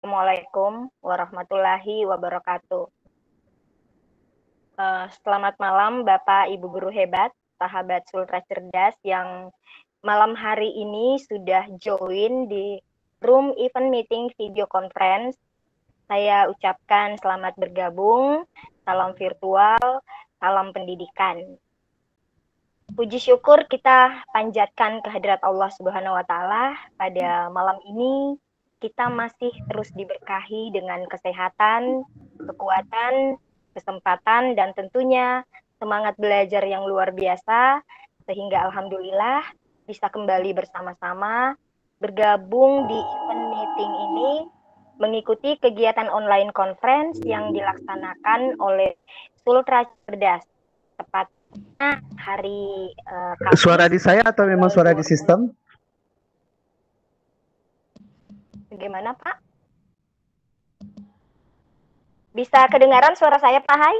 Assalamualaikum warahmatullahi wabarakatuh. Selamat malam Bapak Ibu Guru hebat, sahabat Sultra Cerdas yang malam hari ini sudah join di room event meeting video conference. Saya ucapkan selamat bergabung, salam virtual, salam pendidikan. Puji syukur kita panjatkan kehadirat Allah Subhanahu wa Ta'ala pada malam ini. Kita masih terus diberkahi dengan kesehatan, kekuatan, kesempatan, dan tentunya semangat belajar yang luar biasa, sehingga alhamdulillah bisa kembali bersama-sama bergabung di event meeting ini, mengikuti kegiatan online conference yang dilaksanakan oleh Sultra Cerdas, tepatnya hari Kamis. Suara di saya atau memang suara di sistem? Bagaimana Pak? Bisa kedengaran suara saya Pak Hai?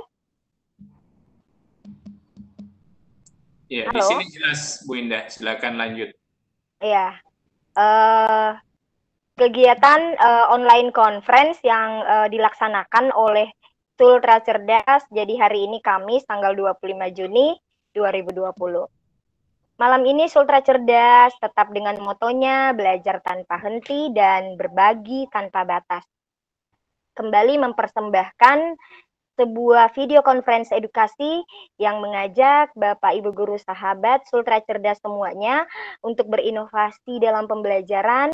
Ya, di sini jelas Bu Indah, silakan lanjut. Iya, kegiatan online conference yang dilaksanakan oleh Sultra Cerdas, jadi hari ini Kamis tanggal 25 Juni 2020. Malam ini Sultra Cerdas tetap dengan motonya belajar tanpa henti dan berbagi tanpa batas. Kembali mempersembahkan sebuah video conference edukasi yang mengajak Bapak Ibu Guru sahabat Sultra Cerdas semuanya untuk berinovasi dalam pembelajaran,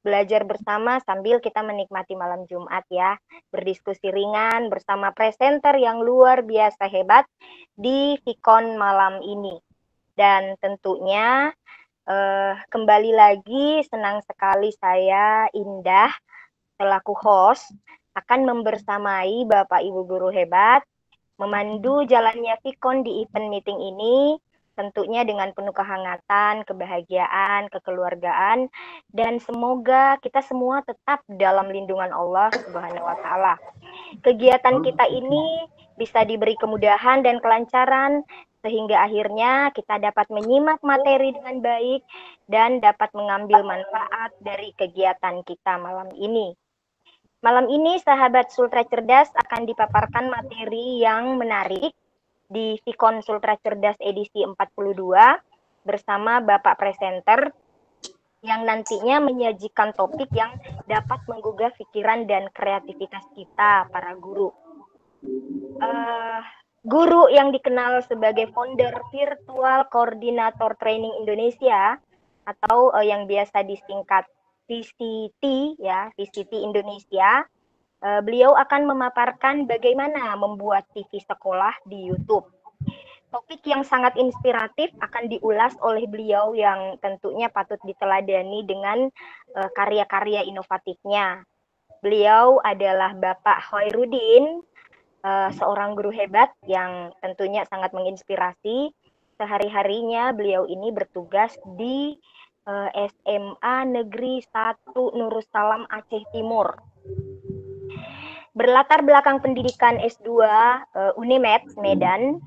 belajar bersama sambil kita menikmati malam Jumat ya, berdiskusi ringan bersama presenter yang luar biasa hebat di Vicon malam ini. Dan tentunya kembali lagi senang sekali saya Indah selaku host akan membersamai Bapak Ibu Guru hebat, memandu jalannya Vicon di event meeting ini, tentunya dengan penuh kehangatan, kebahagiaan, kekeluargaan, dan semoga kita semua tetap dalam lindungan Allah Subhanahu wa Ta'ala. Kegiatan kita ini bisa diberi kemudahan dan kelancaran, sehingga akhirnya kita dapat menyimak materi dengan baik dan dapat mengambil manfaat dari kegiatan kita malam ini. Malam ini sahabat Sultra Cerdas akan dipaparkan materi yang menarik di Vicon Sultra Cerdas edisi 42 bersama Bapak Presenter yang nantinya menyajikan topik yang dapat menggugah pikiran dan kreativitas kita para guru. Guru yang dikenal sebagai founder Virtual Koordinator Training Indonesia atau yang biasa disingkat VCT ya, VCT Indonesia. Beliau akan memaparkan bagaimana membuat TV sekolah di YouTube. Topik yang sangat inspiratif akan diulas oleh beliau yang tentunya patut diteladani dengan karya-karya inovatifnya. Beliau adalah Bapak Hoirudin, seorang guru hebat yang tentunya sangat menginspirasi. Sehari-harinya beliau ini bertugas di SMA Negeri 1 Nurussalam Aceh Timur. Berlatar belakang pendidikan S2 Unimed Medan,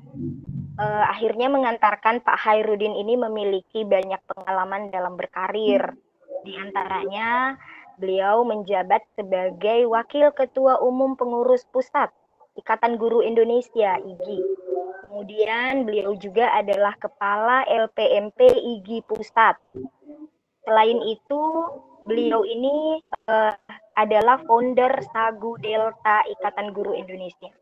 akhirnya mengantarkan Pak Hairudin ini memiliki banyak pengalaman dalam berkarir. Di antaranya, beliau menjabat sebagai Wakil Ketua Umum Pengurus Pusat Ikatan Guru Indonesia (IGI). Kemudian beliau juga adalah Kepala LPMP IGI Pusat. Selain itu, beliau ini adalah founder Sagu Delta Ikatan Guru Indonesia.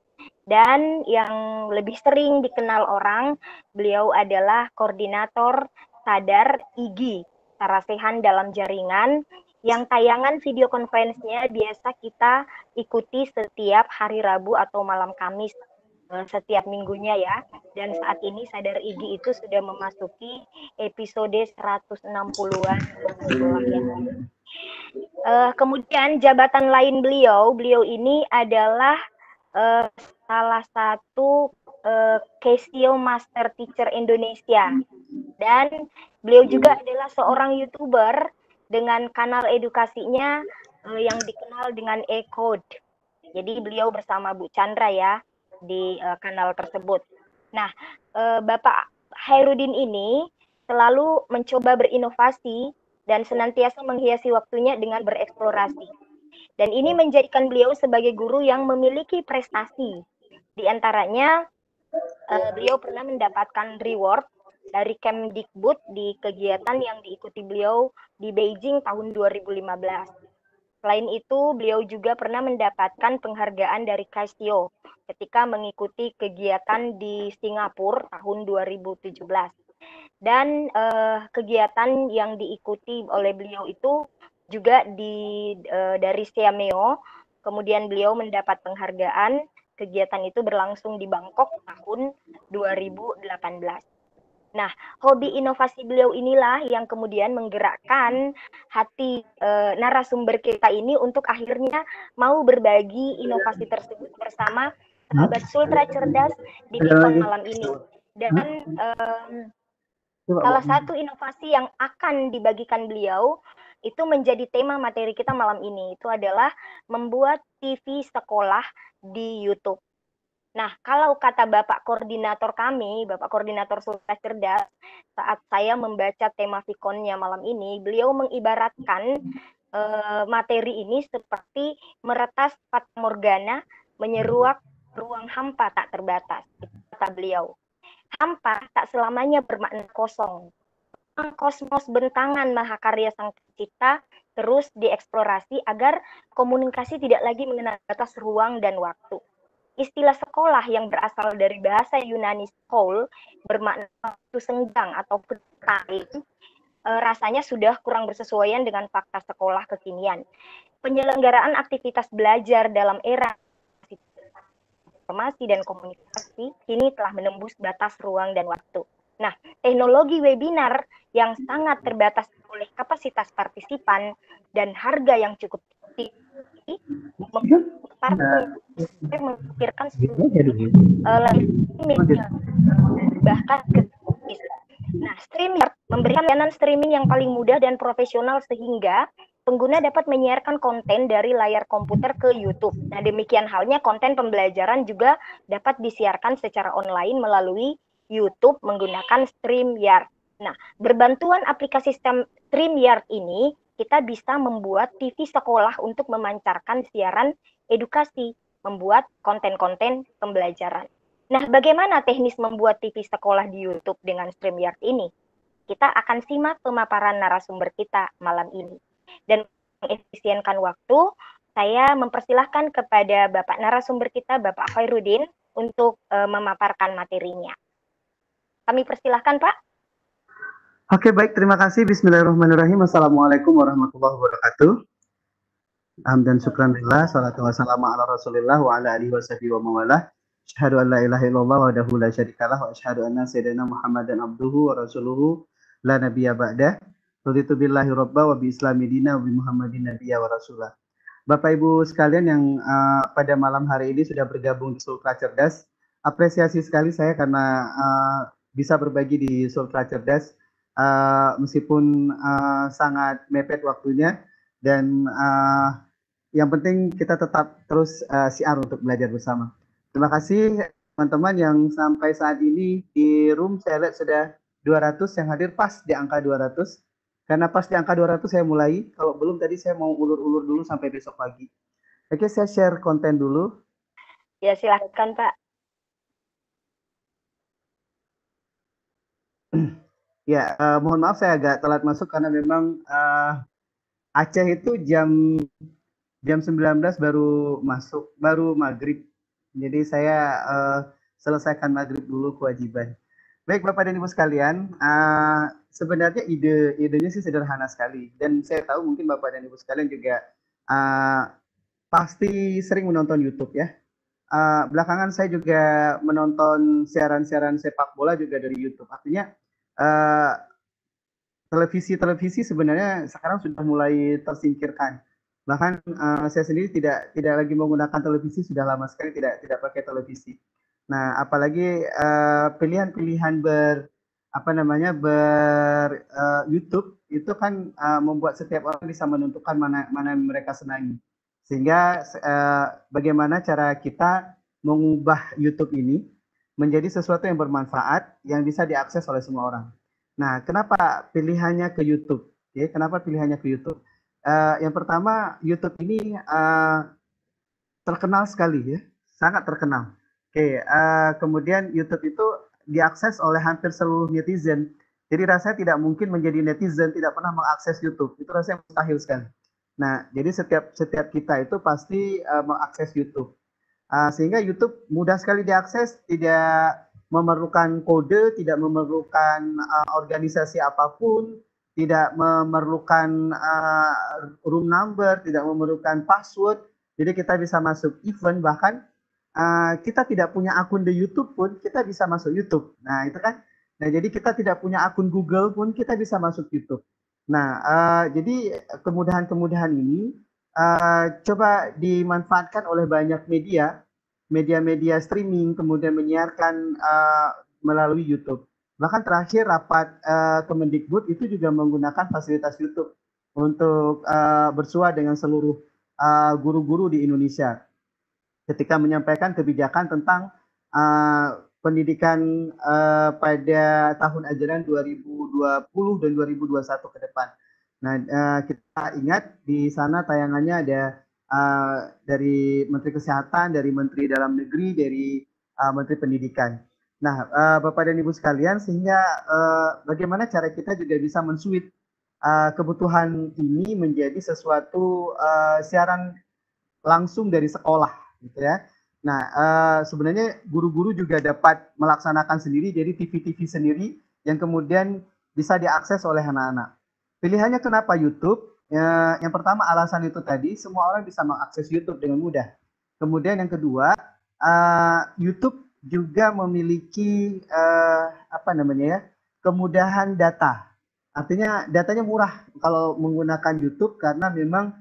Dan yang lebih sering dikenal orang, beliau adalah koordinator Sadar IGI, Sarasehan dalam Jaringan, yang tayangan video konferensinya biasa kita ikuti setiap hari Rabu atau malam Kamis setiap minggunya ya. Dan saat ini Sadar IGI itu sudah memasuki episode 160-an ya. Kemudian jabatan lain beliau ini adalah salah satu Casio Master Teacher Indonesia, dan beliau juga adalah seorang YouTuber dengan kanal edukasinya yang dikenal dengan E-Code. Jadi beliau bersama Bu Chandra ya di kanal tersebut. Nah, Bapak Hairudin ini selalu mencoba berinovasi dan senantiasa menghiasi waktunya dengan bereksplorasi. Dan ini menjadikan beliau sebagai guru yang memiliki prestasi. Di antaranya, beliau pernah mendapatkan reward dari Kemdikbud di kegiatan yang diikuti beliau di Beijing tahun 2015. Selain itu, beliau juga pernah mendapatkan penghargaan dari Casio ketika mengikuti kegiatan di Singapura tahun 2017. Dan kegiatan yang diikuti oleh beliau itu juga dari Siameo, kemudian beliau mendapat penghargaan. Kegiatan itu berlangsung di Bangkok tahun 2018. Nah, hobi inovasi beliau inilah yang kemudian menggerakkan hati narasumber kita ini untuk akhirnya mau berbagi inovasi tersebut bersama sahabat Sultra Cerdas di Pikon malam ini. Dan salah satu inovasi yang akan dibagikan beliau itu menjadi tema materi kita malam ini. Itu adalah membuat TV sekolah di YouTube. Nah, kalau kata Bapak Koordinator kami, Bapak Koordinator Sultra Cerdas, saat saya membaca tema Fikonnya malam ini, beliau mengibaratkan materi ini seperti meretas fata morgana menyeruak ruang hampa tak terbatas. Itu kata beliau. Hampa tak selamanya bermakna kosong. Kosmos bentangan mahakarya sang pencipta terus dieksplorasi agar komunikasi tidak lagi mengenal batas ruang dan waktu. Istilah sekolah yang berasal dari bahasa Yunani skol bermakna waktu senggang atau time, rasanya sudah kurang bersesuaian dengan fakta sekolah kekinian. Penyelenggaraan aktivitas belajar dalam era informasi dan komunikasi kini telah menembus batas ruang dan waktu. Nah, teknologi webinar yang sangat terbatas oleh kapasitas partisipan dan harga yang cukup tinggi memikirkan bahkan Nah, StreamYard memberikan layanan streaming yang paling mudah dan profesional sehingga pengguna dapat menyiarkan konten dari layar komputer ke YouTube. Nah, demikian halnya konten pembelajaran juga dapat disiarkan secara online melalui YouTube menggunakan StreamYard. Nah, berbantuan aplikasi StreamYard ini, kita bisa membuat TV sekolah untuk memancarkan siaran edukasi, membuat konten-konten pembelajaran. Nah, bagaimana teknis membuat TV sekolah di YouTube dengan StreamYard ini? Kita akan simak pemaparan narasumber kita malam ini. Dan mengefisienkan waktu, saya mempersilahkan kepada Bapak narasumber kita, Bapak Khairuddin, untuk memaparkan materinya. Kami persilahkan, Pak. Oke, baik. Terima kasih. Bismillahirrahmanirrahim. Assalamualaikum warahmatullahi wabarakatuh. Hamdan syukran lillah, salatu wassalamu ala rasulillah wa ala alihi wa sahbihi wa mawalah. Asyhadu an la ilaha illallah wahdahu la syarikalah wa asyhadu anna sayyidina Muhammadan abduhu wa rasuluhu la nabiyya ba'dah. Raditu billahi rabba wa bi islami dina wa bi Muhammadin nabiyya wa rasulah. Bapak Ibu sekalian yang pada malam hari ini sudah bergabung di Sultra Cerdas, apresiasi sekali saya karena bisa berbagi di Sultra Cerdas meskipun sangat mepet waktunya, dan yang penting kita tetap terus siar untuk belajar bersama. Terima kasih teman-teman yang sampai saat ini di room saya lihat sudah 200 yang hadir, pas di angka 200. Karena pas di angka 200 saya mulai, kalau belum tadi saya mau ulur-ulur dulu sampai besok pagi. Oke, saya share konten dulu. Ya, silakan Pak. Ya, mohon maaf saya agak telat masuk karena memang Aceh itu jam 19 baru masuk, baru maghrib. Jadi saya selesaikan maghrib dulu kewajiban. Baik Bapak dan Ibu sekalian, sebenarnya idenya sih sederhana sekali, dan saya tahu mungkin Bapak dan Ibu sekalian juga pasti sering menonton YouTube ya. Belakangan saya juga menonton siaran-siaran sepak bola juga dari YouTube. Artinya televisi sebenarnya sekarang sudah mulai tersingkirkan. Bahkan saya sendiri tidak lagi menggunakan televisi, sudah lama sekali tidak pakai televisi. Nah, apalagi pilihan-pilihan YouTube itu kan membuat setiap orang bisa menentukan mana yang mereka senangi. Sehingga bagaimana cara kita mengubah YouTube ini menjadi sesuatu yang bermanfaat, yang bisa diakses oleh semua orang. Nah, kenapa pilihannya ke YouTube? Ya, kenapa pilihannya ke YouTube? Yang pertama, YouTube ini terkenal sekali ya, sangat terkenal. Oke, kemudian YouTube itu diakses oleh hampir seluruh netizen. Jadi rasanya tidak mungkin menjadi netizen tidak pernah mengakses YouTube. Itu rasanya mustahil sekali. Nah, jadi setiap kita itu pasti mengakses YouTube. Sehingga YouTube mudah sekali diakses, tidak memerlukan kode, tidak memerlukan organisasi apapun, tidak memerlukan room number, tidak memerlukan password. Jadi kita bisa masuk event, bahkan kita tidak punya akun di YouTube pun kita bisa masuk YouTube. Nah itu kan, nah jadi kita tidak punya akun Google pun kita bisa masuk YouTube. Nah jadi kemudahan-kemudahan ini coba dimanfaatkan oleh banyak media streaming, kemudian menyiarkan melalui YouTube. Bahkan terakhir rapat Kemendikbud itu juga menggunakan fasilitas YouTube untuk bersua dengan seluruh guru-guru di Indonesia ketika menyampaikan kebijakan tentang pendidikan pada tahun ajaran 2020 dan 2021 ke depan. Nah, kita ingat di sana tayangannya ada dari Menteri Kesehatan, dari Menteri Dalam Negeri, dari Menteri Pendidikan. Nah, Bapak dan Ibu sekalian, sehingga bagaimana cara kita juga bisa mensuit kebutuhan ini menjadi sesuatu siaran langsung dari sekolah, gitu ya. Nah, sebenarnya guru-guru juga dapat melaksanakan sendiri, jadi TV-TV sendiri yang kemudian bisa diakses oleh anak-anak. Pilihannya kenapa YouTube? Yang pertama alasan itu tadi, semua orang bisa mengakses YouTube dengan mudah. Kemudian yang kedua, YouTube juga memiliki kemudahan data. Artinya datanya murah kalau menggunakan YouTube karena memang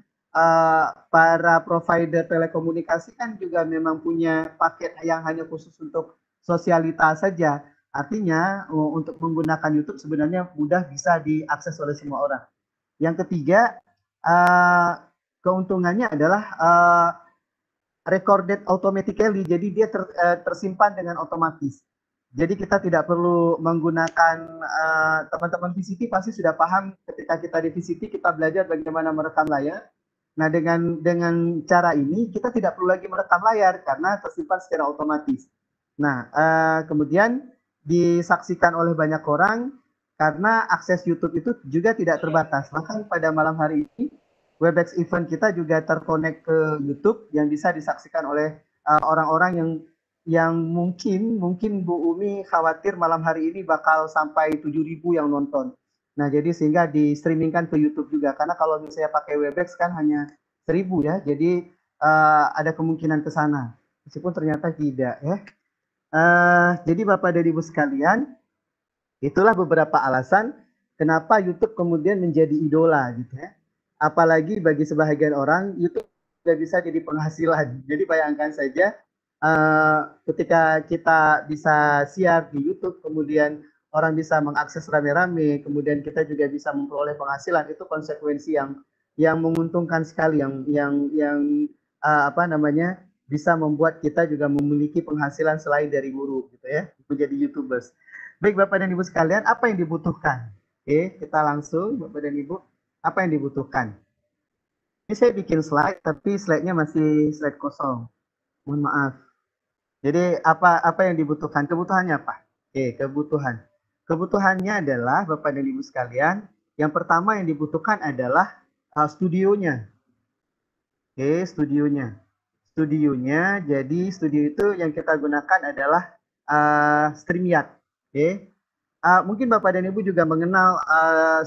para provider telekomunikasi kan juga memang punya paket yang hanya khusus untuk sosialitas saja. Artinya untuk menggunakan YouTube sebenarnya mudah bisa diakses oleh semua orang. Yang ketiga, keuntungannya adalah recorded automatically, jadi dia tersimpan dengan otomatis. Jadi kita tidak perlu menggunakan teman-teman VCT pasti sudah paham ketika kita di VCT kita belajar bagaimana merekam layar. Nah, dengan cara ini kita tidak perlu lagi merekam layar karena tersimpan secara otomatis. Nah, kemudian disaksikan oleh banyak orang karena akses YouTube itu juga tidak terbatas. Bahkan pada malam hari ini Webex event kita juga terkonek ke YouTube yang bisa disaksikan oleh orang-orang yang mungkin Bu Umi khawatir malam hari ini bakal sampai 7.000 yang nonton. Nah, jadi sehingga di streamingkan ke YouTube juga. Karena kalau misalnya pakai Webex kan hanya 1.000 ya. Jadi ada kemungkinan ke sana. Meskipun ternyata tidak ya. Jadi Bapak dan Ibu sekalian, itulah beberapa alasan kenapa YouTube kemudian menjadi idola gitu ya. Apalagi bagi sebahagian orang, YouTube sudah bisa jadi penghasilan. Jadi bayangkan saja ketika kita bisa siar di YouTube, kemudian orang bisa mengakses rame-rame, kemudian kita juga bisa memperoleh penghasilan, itu konsekuensi yang menguntungkan sekali, yang bisa membuat kita juga memiliki penghasilan selain dari guru, gitu ya, menjadi YouTubers. Baik Bapak dan Ibu sekalian, apa yang dibutuhkan? Oke, kita langsung Bapak dan Ibu, apa yang dibutuhkan? Ini saya bikin slide, tapi slide-nya masih slide kosong. Mohon maaf. Jadi apa yang dibutuhkan? Kebutuhannya apa? Oke, kebutuhan. Kebutuhannya adalah Bapak dan Ibu sekalian, yang pertama yang dibutuhkan adalah studionya. Oke, studionya. Studionya, jadi studio itu yang kita gunakan adalah StreamYard. Oke. Mungkin Bapak dan Ibu juga mengenal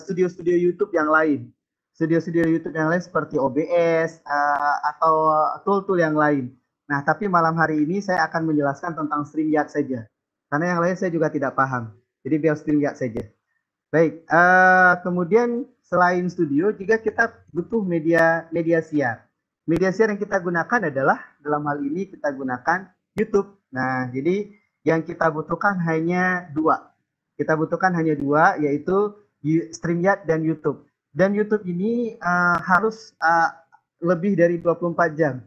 studio-studio YouTube yang lain. Studio-studio YouTube yang lain seperti OBS atau tool-tool yang lain. Nah, tapi malam hari ini saya akan menjelaskan tentang StreamYard saja. Karena yang lain saya juga tidak paham. Jadi biar StreamYard saja. Baik, kemudian selain studio juga kita butuh media siar. Media siar yang kita gunakan adalah dalam hal ini kita gunakan YouTube. Nah, jadi yang kita butuhkan hanya dua. Kita butuhkan hanya dua, yaitu StreamYard dan YouTube. Dan YouTube ini harus lebih dari 24 jam.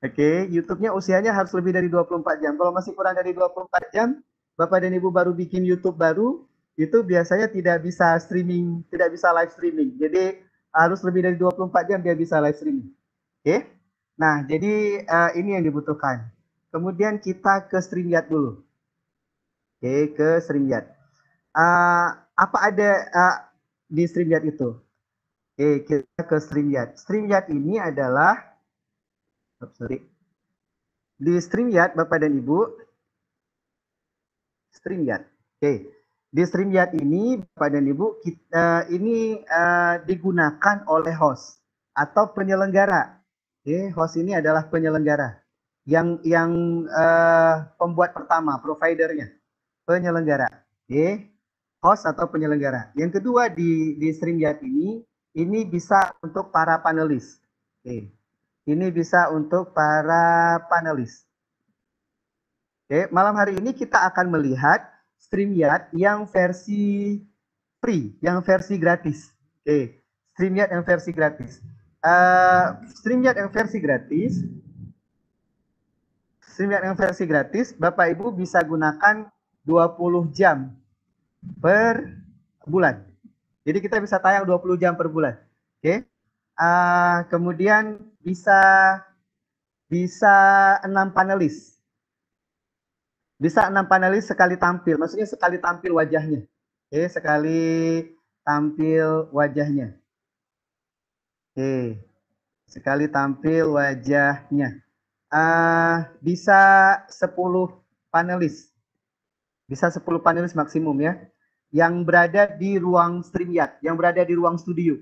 Oke, YouTube-nya usianya harus lebih dari 24 jam. Kalau masih kurang dari 24 jam, Bapak dan Ibu baru bikin YouTube baru, itu biasanya tidak bisa streaming, tidak bisa live streaming. Jadi harus lebih dari 24 jam dia bisa live streaming. Oke. Nah, jadi ini yang dibutuhkan. Kemudian kita ke StreamYard dulu. Oke, ke StreamYard. Apa ada di StreamYard itu? Oke, kita ke StreamYard. StreamYard ini adalah, di StreamYard Bapak dan Ibu, StreamYard. Oke, di StreamYard ini Bapak dan Ibu, ini digunakan oleh host atau penyelenggara. Oke, host ini adalah penyelenggara yang pembuat pertama, providernya, penyelenggara. Oke, host atau penyelenggara. Yang kedua di StreamYard ini bisa untuk para panelis. Oke, ini bisa untuk para panelis. Oke, malam hari ini kita akan melihat StreamYard yang versi free, yang versi gratis. Oke, StreamYard yang versi gratis. StreamYard yang versi gratis, Bapak Ibu bisa gunakan 20 jam per bulan. Jadi kita bisa tayang 20 jam per bulan. Oke. Kemudian bisa 6 panelis. Bisa 6 panelis sekali tampil, maksudnya sekali tampil wajahnya. Oke, sekali tampil wajahnya. Oke, sekali tampil wajahnya. Bisa 10 panelis. Bisa 10 panelis maksimum ya. Yang berada di ruang StreamYard, yang berada di ruang studio.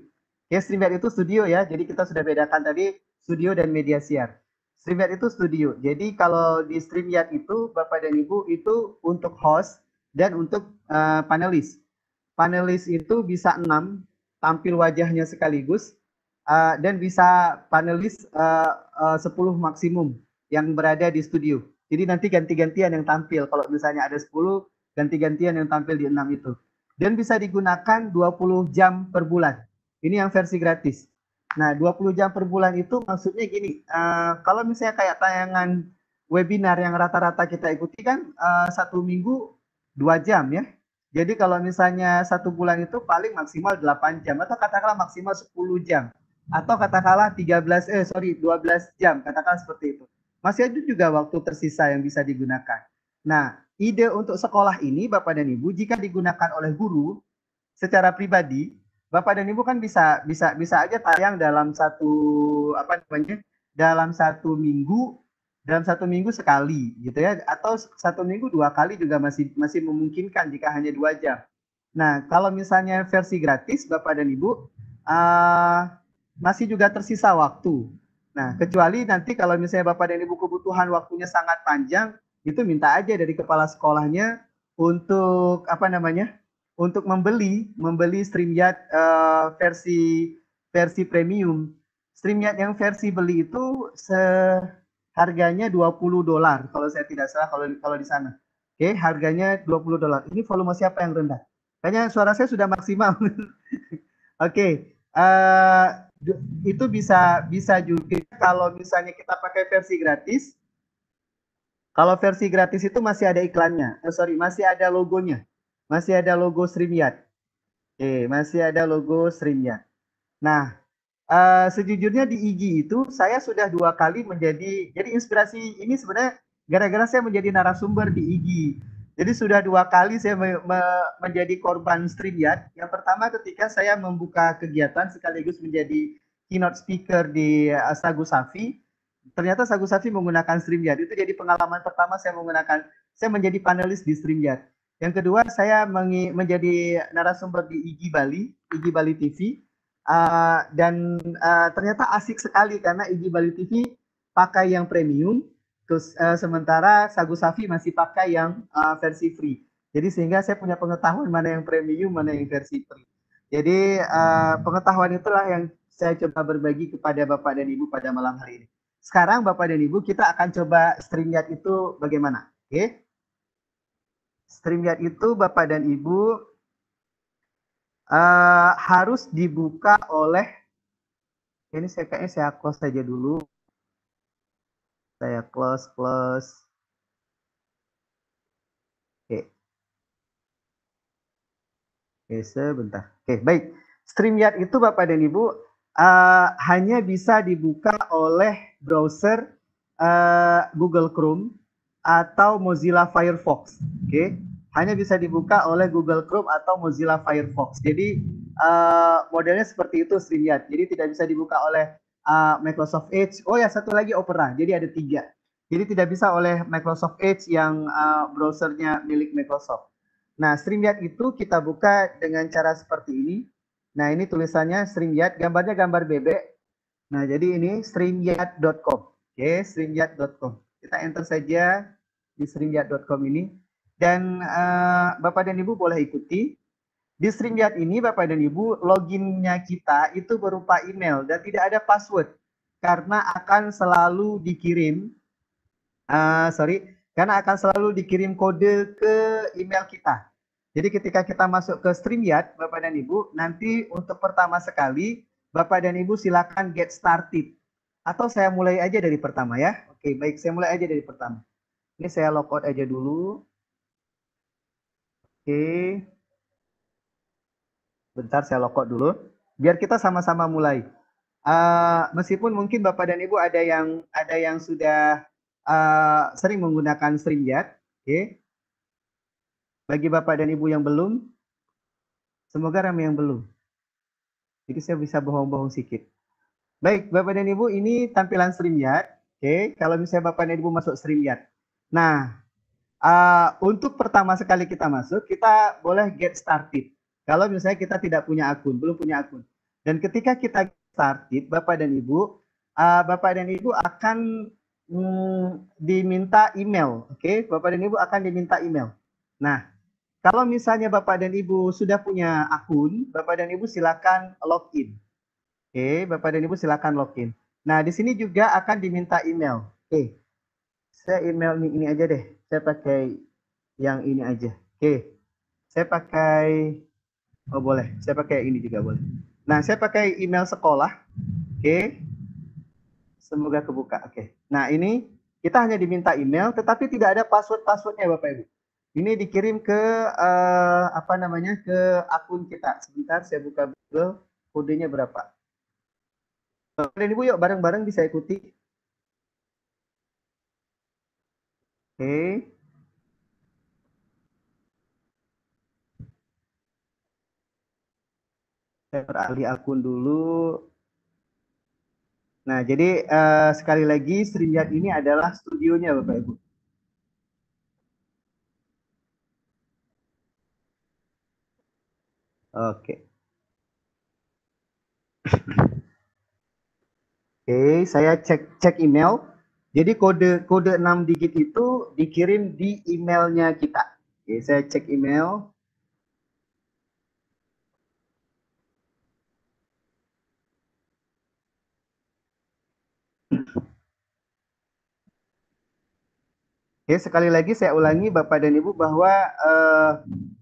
Oke, StreamYard itu studio ya, jadi kita sudah bedakan tadi studio dan media siar. StreamYard itu studio. Jadi kalau di StreamYard itu Bapak dan Ibu itu untuk host dan untuk panelis. Panelis itu bisa 6 tampil wajahnya sekaligus dan bisa panelis 10 maksimum yang berada di studio. Jadi nanti ganti-gantian yang tampil. Kalau misalnya ada 10, ganti-gantian yang tampil di 6 itu. Dan bisa digunakan 20 jam per bulan. Ini yang versi gratis. Nah, 20 jam per bulan itu maksudnya gini, kalau misalnya kayak tayangan webinar yang rata-rata kita ikuti kan 1 minggu 2 jam ya. Jadi kalau misalnya 1 bulan itu paling maksimal 8 jam atau katakanlah maksimal 10 jam. Atau katakanlah 12 jam, katakanlah seperti itu. Masih ada juga waktu tersisa yang bisa digunakan. Nah, ide untuk sekolah ini Bapak dan Ibu jika digunakan oleh guru secara pribadi, Bapak dan Ibu kan bisa aja tayang dalam dalam satu minggu sekali gitu ya, atau 1 minggu 2 kali juga masih memungkinkan jika hanya 2 jam. Nah, kalau misalnya versi gratis Bapak dan Ibu masih juga tersisa waktu. Nah, kecuali nanti kalau misalnya Bapak dan Ibu kebutuhan waktunya sangat panjang, itu minta aja dari kepala sekolahnya untuk untuk membeli StreamYard versi premium. StreamYard yang versi beli itu harganya $20 kalau saya tidak salah kalau di sana. Oke, harganya $20. Ini volume siapa yang rendah? Kayaknya suara saya sudah maksimal. Oke, itu bisa juga kalau misalnya kita pakai versi gratis. Kalau versi gratis itu masih ada iklannya. Masih ada logonya. Masih ada logo StreamYard. Oke, masih ada logo StreamYard. Nah, sejujurnya di IG itu saya sudah 2 kali jadi inspirasi ini sebenarnya gara-gara saya menjadi narasumber di IG. Jadi sudah 2 kali saya menjadi korban StreamYard. Yang pertama ketika saya membuka kegiatan sekaligus menjadi keynote speaker di Sagu Safi. Ternyata Sagu Safi menggunakan StreamYard. Itu jadi pengalaman pertama saya menjadi panelis di StreamYard. Yang kedua, saya menjadi narasumber di IG Bali TV. Dan ternyata asik sekali karena IG Bali TV pakai yang premium, terus sementara Sagu Safi masih pakai yang versi free. Jadi sehingga saya punya pengetahuan mana yang premium, mana yang versi free. Jadi pengetahuan itulah yang saya coba berbagi kepada Bapak dan Ibu pada malam hari ini. Sekarang Bapak dan Ibu kita akan coba StreamYard itu bagaimana. Oke? StreamYard itu Bapak dan Ibu harus dibuka oleh, ini kayaknya saya close saja dulu. Saya close. Oke. Oke, sebentar. Oke, baik. StreamYard itu Bapak dan Ibu hanya bisa dibuka oleh browser Google Chrome atau Mozilla Firefox. Oke, hanya bisa dibuka oleh Google Chrome atau Mozilla Firefox. Jadi modelnya seperti itu StreamYard. Jadi tidak bisa dibuka oleh Microsoft Edge. Oh ya, satu lagi Opera. Jadi ada 3. Jadi tidak bisa oleh Microsoft Edge yang browsernya milik Microsoft. Nah, StreamYard itu kita buka dengan cara seperti ini. Nah, ini tulisannya StreamYard, gambarnya gambar bebek. Nah, jadi ini streamyard.com. Oke, streamyard.com. Kita enter saja di streamyard.com ini. Dan Bapak dan Ibu boleh ikuti. Di StreamYard ini Bapak dan Ibu, loginnya kita itu berupa email dan tidak ada password. Karena akan selalu dikirim, karena akan selalu dikirim kode ke email kita. Jadi ketika kita masuk ke StreamYard, Bapak dan Ibu, nanti untuk pertama sekali, Bapak dan Ibu silakan get started. Atau saya mulai aja dari pertama ya. Oke, baik, saya mulai aja dari pertama. Ini saya logout aja dulu. Oke. Bentar, saya logout dulu. Biar kita sama-sama mulai. Meskipun mungkin Bapak dan Ibu ada yang sudah sering menggunakan StreamYard. Oke. Bagi Bapak dan Ibu yang belum, semoga ramai yang belum. Jadi saya bisa bohong-bohong sedikit. Baik, Bapak dan Ibu, ini tampilan StreamYard. Oke, kalau misalnya Bapak dan Ibu masuk StreamYard. Nah, untuk pertama sekali kita masuk, kita boleh get started. Kalau misalnya kita tidak punya akun, belum punya akun. Dan ketika kita get started, Bapak dan Ibu akan diminta email. Oke, Bapak dan Ibu akan diminta email. Nah, kalau misalnya Bapak dan Ibu sudah punya akun, Bapak dan Ibu silakan login. Oke, Bapak dan Ibu silakan login. Nah, di sini juga akan diminta email. Oke, saya email ini aja deh. Saya pakai yang ini aja. Oke, saya pakai, oh boleh, saya pakai ini juga boleh. Nah, saya pakai email sekolah. Oke, semoga kebuka. Oke, nah ini kita hanya diminta email, tetapi tidak ada passwordnya Bapak Ibu. Ini dikirim ke ke akun kita. Sebentar, saya buka Google. Kodenya berapa? Bapak dan Ibu yuk bareng-bareng bisa ikuti. Oke. Saya beralih akun dulu. Nah, jadi sekali lagi StreamYard ini adalah studionya Bapak Ibu. Oke. Oke, saya cek email. Jadi kode 6 digit itu dikirim di emailnya kita. Oke, saya cek email. Oke, sekali lagi saya ulangi Bapak dan Ibu bahwa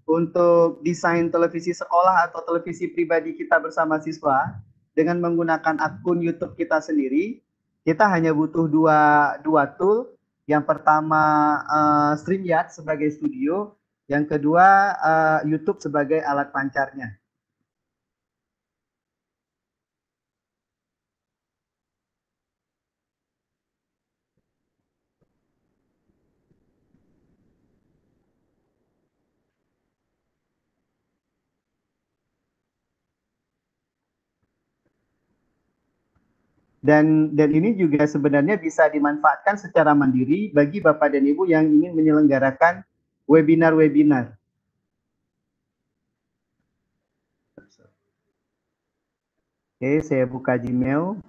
untuk desain televisi sekolah atau televisi pribadi kita bersama siswa dengan menggunakan akun YouTube kita sendiri, kita hanya butuh dua tool. Yang pertama StreamYard sebagai studio, yang kedua YouTube sebagai alat pancarnya. Dan ini juga sebenarnya bisa dimanfaatkan secara mandiri bagi Bapak dan Ibu yang ingin menyelenggarakan webinar-webinar. Oke, saya buka Gmail.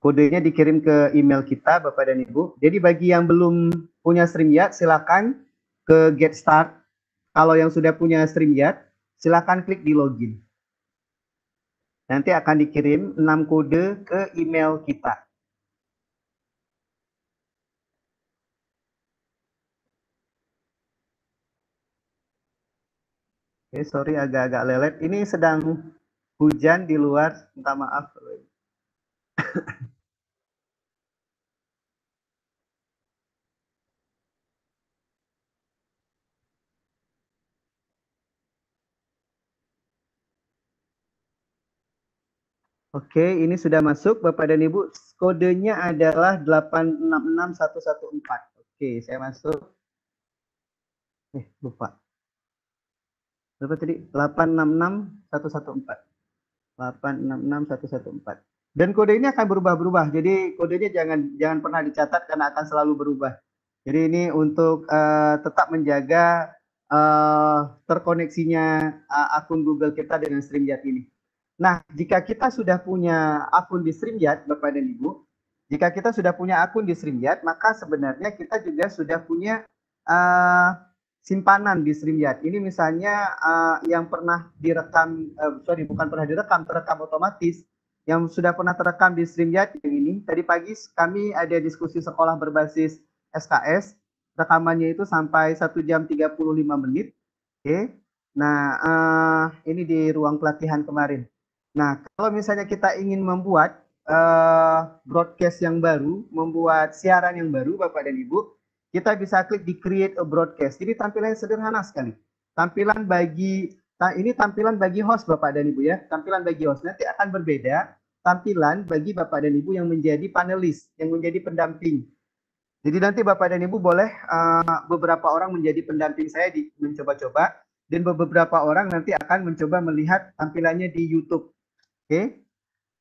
Kodenya dikirim ke email kita, Bapak dan Ibu. Jadi bagi yang belum punya StreamYard, silakan ke Get Start. Kalau yang sudah punya StreamYard, silakan klik di login. Nanti akan dikirim 6 kode ke email kita. Oke, sorry agak-agak lelet. Ini sedang hujan di luar, minta maaf. Oke, ini sudah masuk Bapak dan Ibu. Kodenya adalah 866114. Oke, saya masuk. Lupa. Berapa tadi? 866114. 866114. Dan kode ini akan berubah-berubah. Jadi kodenya jangan pernah dicatat karena akan selalu berubah. Jadi ini untuk tetap menjaga terkoneksinya akun Google kita dengan StreamYard ini. Nah, jika kita sudah punya akun di StreamYard, Bapak dan Ibu, jika kita sudah punya akun di StreamYard, maka sebenarnya kita juga sudah punya simpanan di StreamYard. Ini misalnya yang pernah direkam, bukan pernah direkam, terekam otomatis, yang sudah pernah terekam di StreamYard yang ini. Tadi pagi kami ada diskusi sekolah berbasis SKS, rekamannya itu sampai 1 jam 35 menit. Oke. Nah, ini di ruang pelatihan kemarin. Nah, kalau misalnya kita ingin membuat broadcast yang baru, membuat siaran yang baru, Bapak dan Ibu, kita bisa klik di create a broadcast. Jadi tampilannya sederhana sekali. Tampilan bagi ini tampilan bagi host Bapak dan Ibu ya. Tampilan bagi host nanti akan berbeda tampilan bagi Bapak dan Ibu yang menjadi panelis, yang menjadi pendamping. Jadi nanti Bapak dan Ibu boleh beberapa orang menjadi pendamping saya di mencoba-coba dan beberapa orang nanti akan mencoba melihat tampilannya di YouTube. Oke.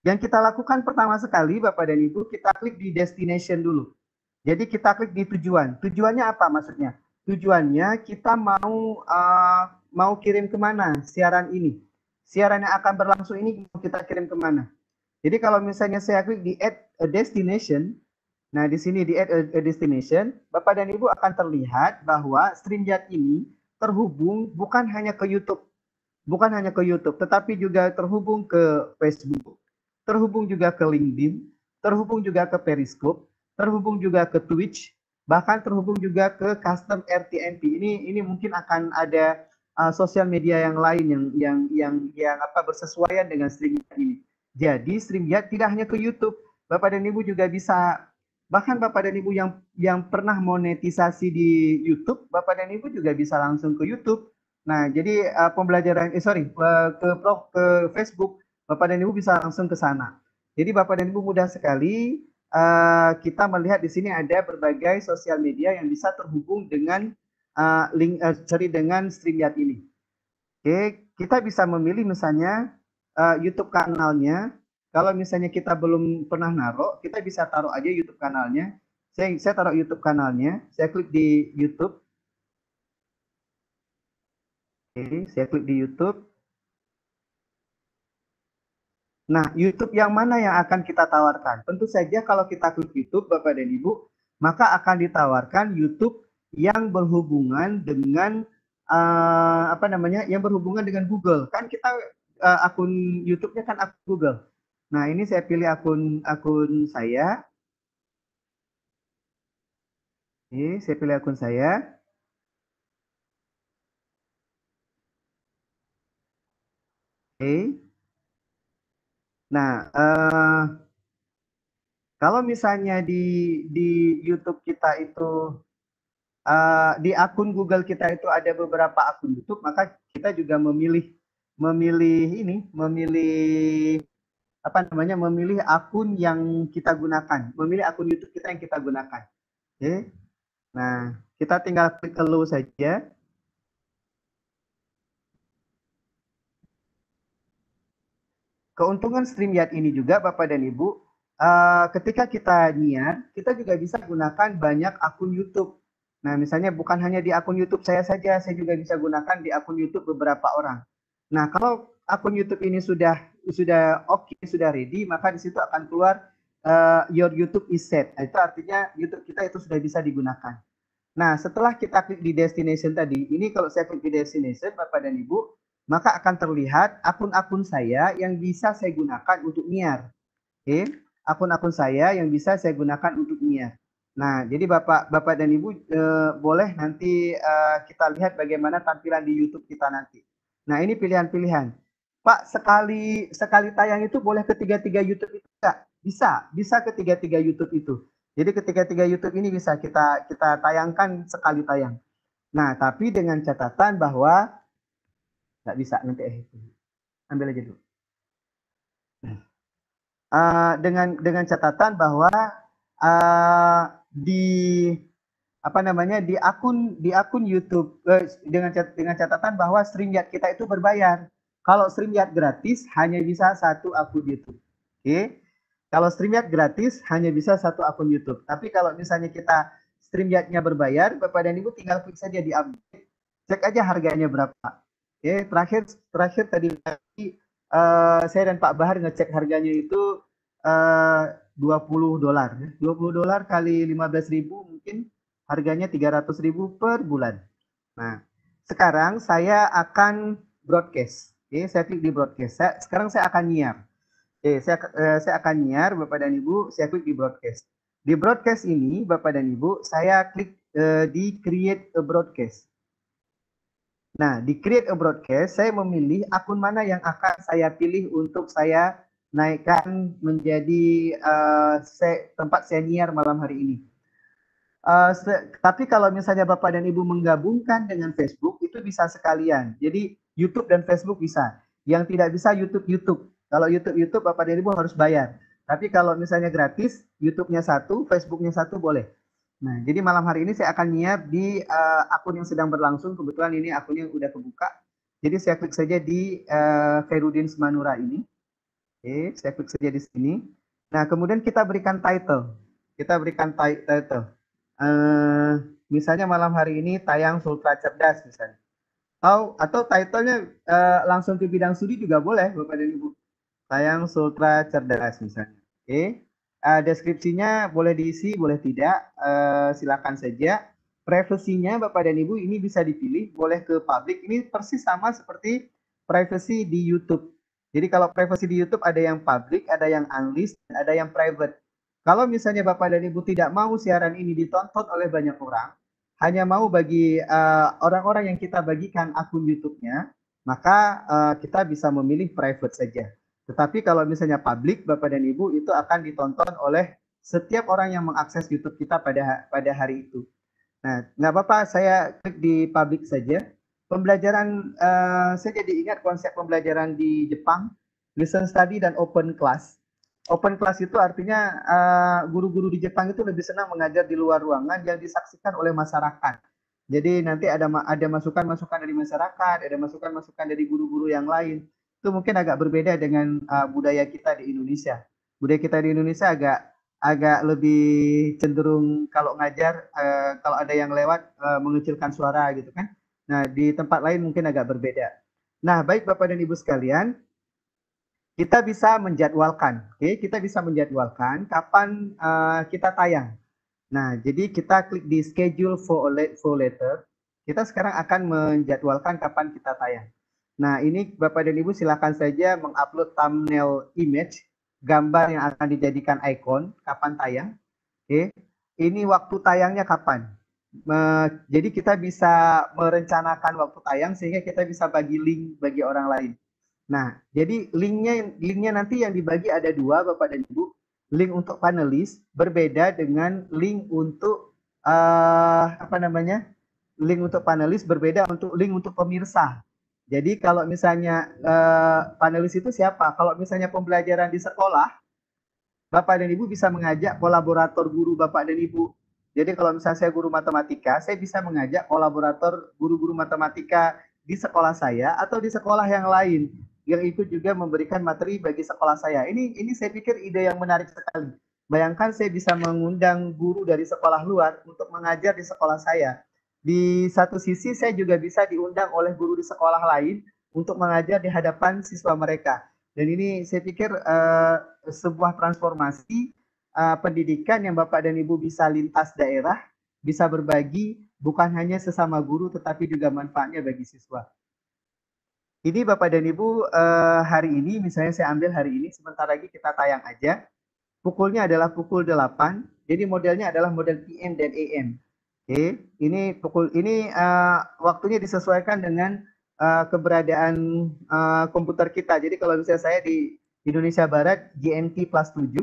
Yang kita lakukan pertama sekali Bapak dan Ibu, kita klik di destination dulu. Jadi kita klik di tujuan. Tujuannya apa maksudnya? Tujuannya kita mau kirim kemana siaran ini. Siaran yang akan berlangsung ini mau kita kirim kemana. Jadi kalau misalnya saya klik di add a destination, nah di sini di add a destination, Bapak dan Ibu akan terlihat bahwa StreamYard ini terhubung bukan hanya ke YouTube, tetapi juga terhubung ke Facebook, terhubung juga ke LinkedIn, terhubung juga ke Periscope, terhubung juga ke Twitch, bahkan terhubung juga ke custom RTMP. Ini mungkin akan ada sosial media yang lain yang bersesuaian dengan StreamYard ini. Jadi StreamYard tidak hanya ke YouTube, Bapak dan Ibu juga bisa, bahkan Bapak dan Ibu yang pernah monetisasi di YouTube, Bapak dan Ibu juga bisa langsung ke YouTube. Nah, jadi pembelajaran ke Facebook, Bapak dan Ibu bisa langsung ke sana. Jadi Bapak dan Ibu mudah sekali kita melihat di sini ada berbagai sosial media yang bisa terhubung dengan dengan StreamYard ini. Oke, kita bisa memilih misalnya YouTube kanalnya. Kalau misalnya kita belum pernah naruh, kita bisa taruh aja YouTube kanalnya. Saya taruh YouTube kanalnya, saya klik di YouTube. Oke, saya klik di YouTube. Nah, YouTube yang mana yang akan kita tawarkan? Tentu saja kalau kita klik YouTube, Bapak dan Ibu, maka akan ditawarkan YouTube yang berhubungan dengan yang berhubungan dengan Google. Kan kita akun YouTube-nya kan akun Google. Nah, ini saya pilih akun saya. Ini saya pilih akun saya. Oke. Nah, kalau misalnya di YouTube kita itu di akun Google kita itu ada beberapa akun YouTube, maka kita juga memilih memilih akun yang kita gunakan, memilih akun YouTube kita yang kita gunakan. Oke. Nah, kita tinggal klik allow saja. Keuntungan StreamYard ini juga Bapak dan Ibu, ketika kita nyiar, kita juga bisa gunakan banyak akun YouTube. Nah, misalnya bukan hanya di akun YouTube saya saja, saya juga bisa gunakan di akun YouTube beberapa orang. Nah, kalau akun YouTube ini sudah oke, sudah ready, maka di situ akan keluar your YouTube is set. Nah, itu artinya YouTube kita itu sudah bisa digunakan. Nah, setelah kita klik di destination tadi, ini kalau saya klik di destination, Bapak dan Ibu, maka akan terlihat akun-akun saya yang bisa saya gunakan untuk nyiar. Oke, akun-akun saya yang bisa saya gunakan untuk nyiar. Nah, jadi Bapak dan Ibu boleh nanti kita lihat bagaimana tampilan di YouTube kita nanti. Nah, ini pilihan-pilihan. Pak, sekali tayang itu boleh ketiga-tiga YouTube itu enggak? Bisa ketiga-tiga YouTube itu. Jadi ketiga-tiga YouTube ini bisa kita tayangkan sekali tayang. Nah, tapi dengan catatan bahwa nggak bisa nanti ambil aja dulu. dengan catatan bahwa di akun YouTube dengan catatan bahwa StreamYard kita itu berbayar. Kalau StreamYard gratis hanya bisa satu akun YouTube. Oke. Kalau StreamYard gratis hanya bisa satu akun YouTube. Tapi kalau misalnya kita StreamYard-nya berbayar, Bapak dan Ibu tinggal klik saja di update. Cek aja harganya berapa. Oke, terakhir tadi saya dan Pak Bahar ngecek harganya itu $20. $20 kali 15.000 mungkin harganya 300.000 per bulan. Nah, sekarang saya akan broadcast. Oke, saya klik di broadcast. Sekarang saya akan nyiar. Oke, saya akan nyiar, Bapak dan Ibu. Saya klik di broadcast. Di broadcast ini, Bapak dan Ibu, saya klik di create a broadcast. Nah, di create a broadcast, saya memilih akun mana yang akan saya pilih untuk saya naikkan menjadi tempat saya nyiar malam hari ini. Tapi kalau misalnya Bapak dan Ibu menggabungkan dengan Facebook, itu bisa sekalian. Jadi YouTube dan Facebook bisa. Yang tidak bisa YouTube. Kalau YouTube Bapak dan Ibu harus bayar. Tapi kalau misalnya gratis, YouTube-nya satu, Facebook-nya satu boleh. Nah, jadi malam hari ini saya akan nyiar di akun yang sedang berlangsung. Kebetulan ini akunnya udah kebuka. Jadi saya klik saja di Ferudin Semanura ini. Oke, saya klik saja di sini. Nah, kemudian kita berikan title. Title. Misalnya malam hari ini tayang Sultra Cerdas misalnya. Atau title-nya langsung ke bidang studi juga boleh Bapak dan Ibu. Tayang Sultra Cerdas misalnya. Oke. Deskripsinya boleh diisi, boleh tidak. Silakan saja. Privasinya Bapak dan Ibu ini bisa dipilih, boleh ke public. Ini persis sama seperti privacy di YouTube. Jadi kalau privacy di YouTube ada yang public, ada yang unlist, ada yang private. Kalau misalnya Bapak dan Ibu tidak mau siaran ini ditonton oleh banyak orang, hanya mau bagi orang-orang yang kita bagikan akun YouTube-nya, maka kita bisa memilih private saja. Tetapi kalau misalnya public, Bapak dan Ibu, itu akan ditonton oleh setiap orang yang mengakses YouTube kita pada hari itu. Nah, nggak apa-apa, saya klik di public saja. Pembelajaran, saya jadi ingat konsep pembelajaran di Jepang, listen study dan open class. Open class itu artinya guru-guru di Jepang itu lebih senang mengajar di luar ruangan yang disaksikan oleh masyarakat. Jadi nanti ada masukan-masukan dari masyarakat, ada masukan-masukan dari guru-guru yang lain. Itu mungkin agak berbeda dengan budaya kita di Indonesia. Budaya kita di Indonesia agak lebih cenderung kalau ngajar, kalau ada yang lewat mengecilkan suara gitu kan. Nah, di tempat lain mungkin agak berbeda. Nah, baik Bapak dan Ibu sekalian, kita bisa menjadwalkan, kita bisa menjadwalkan kapan kita tayang. Nah, jadi kita klik di schedule for later. Kita sekarang akan menjadwalkan kapan kita tayang. Nah, ini Bapak dan Ibu silakan saja mengupload thumbnail image, gambar yang akan dijadikan icon, kapan tayang. Ini waktu tayangnya kapan. Jadi kita bisa merencanakan waktu tayang sehingga kita bisa bagi link bagi orang lain. Nah, jadi linknya nanti yang dibagi ada dua, Bapak dan Ibu. Link untuk panelis berbeda dengan link untuk link untuk panelis berbeda untuk link untuk pemirsa. Jadi kalau misalnya panelis itu siapa? Kalau misalnya pembelajaran di sekolah, Bapak dan Ibu bisa mengajak kolaborator guru Bapak dan Ibu. Jadi kalau misalnya saya guru matematika, saya bisa mengajak kolaborator guru-guru matematika di sekolah saya atau di sekolah yang lain yang itu juga memberikan materi bagi sekolah saya. Ini saya pikir ide yang menarik sekali. Bayangkan saya bisa mengundang guru dari sekolah luar untuk mengajar di sekolah saya. Di satu sisi saya juga bisa diundang oleh guru di sekolah lain untuk mengajar di hadapan siswa mereka. Dan ini saya pikir sebuah transformasi pendidikan yang Bapak dan Ibu bisa lintas daerah, bisa berbagi bukan hanya sesama guru tetapi juga manfaatnya bagi siswa. Ini Bapak dan Ibu hari ini, misalnya saya ambil hari ini, sebentar lagi kita tayang aja. Pukulnya adalah pukul 8, jadi modelnya adalah model PM dan AM. Oke, ini waktunya disesuaikan dengan keberadaan komputer kita. Jadi kalau misalnya saya di Indonesia Barat, GMT plus 7,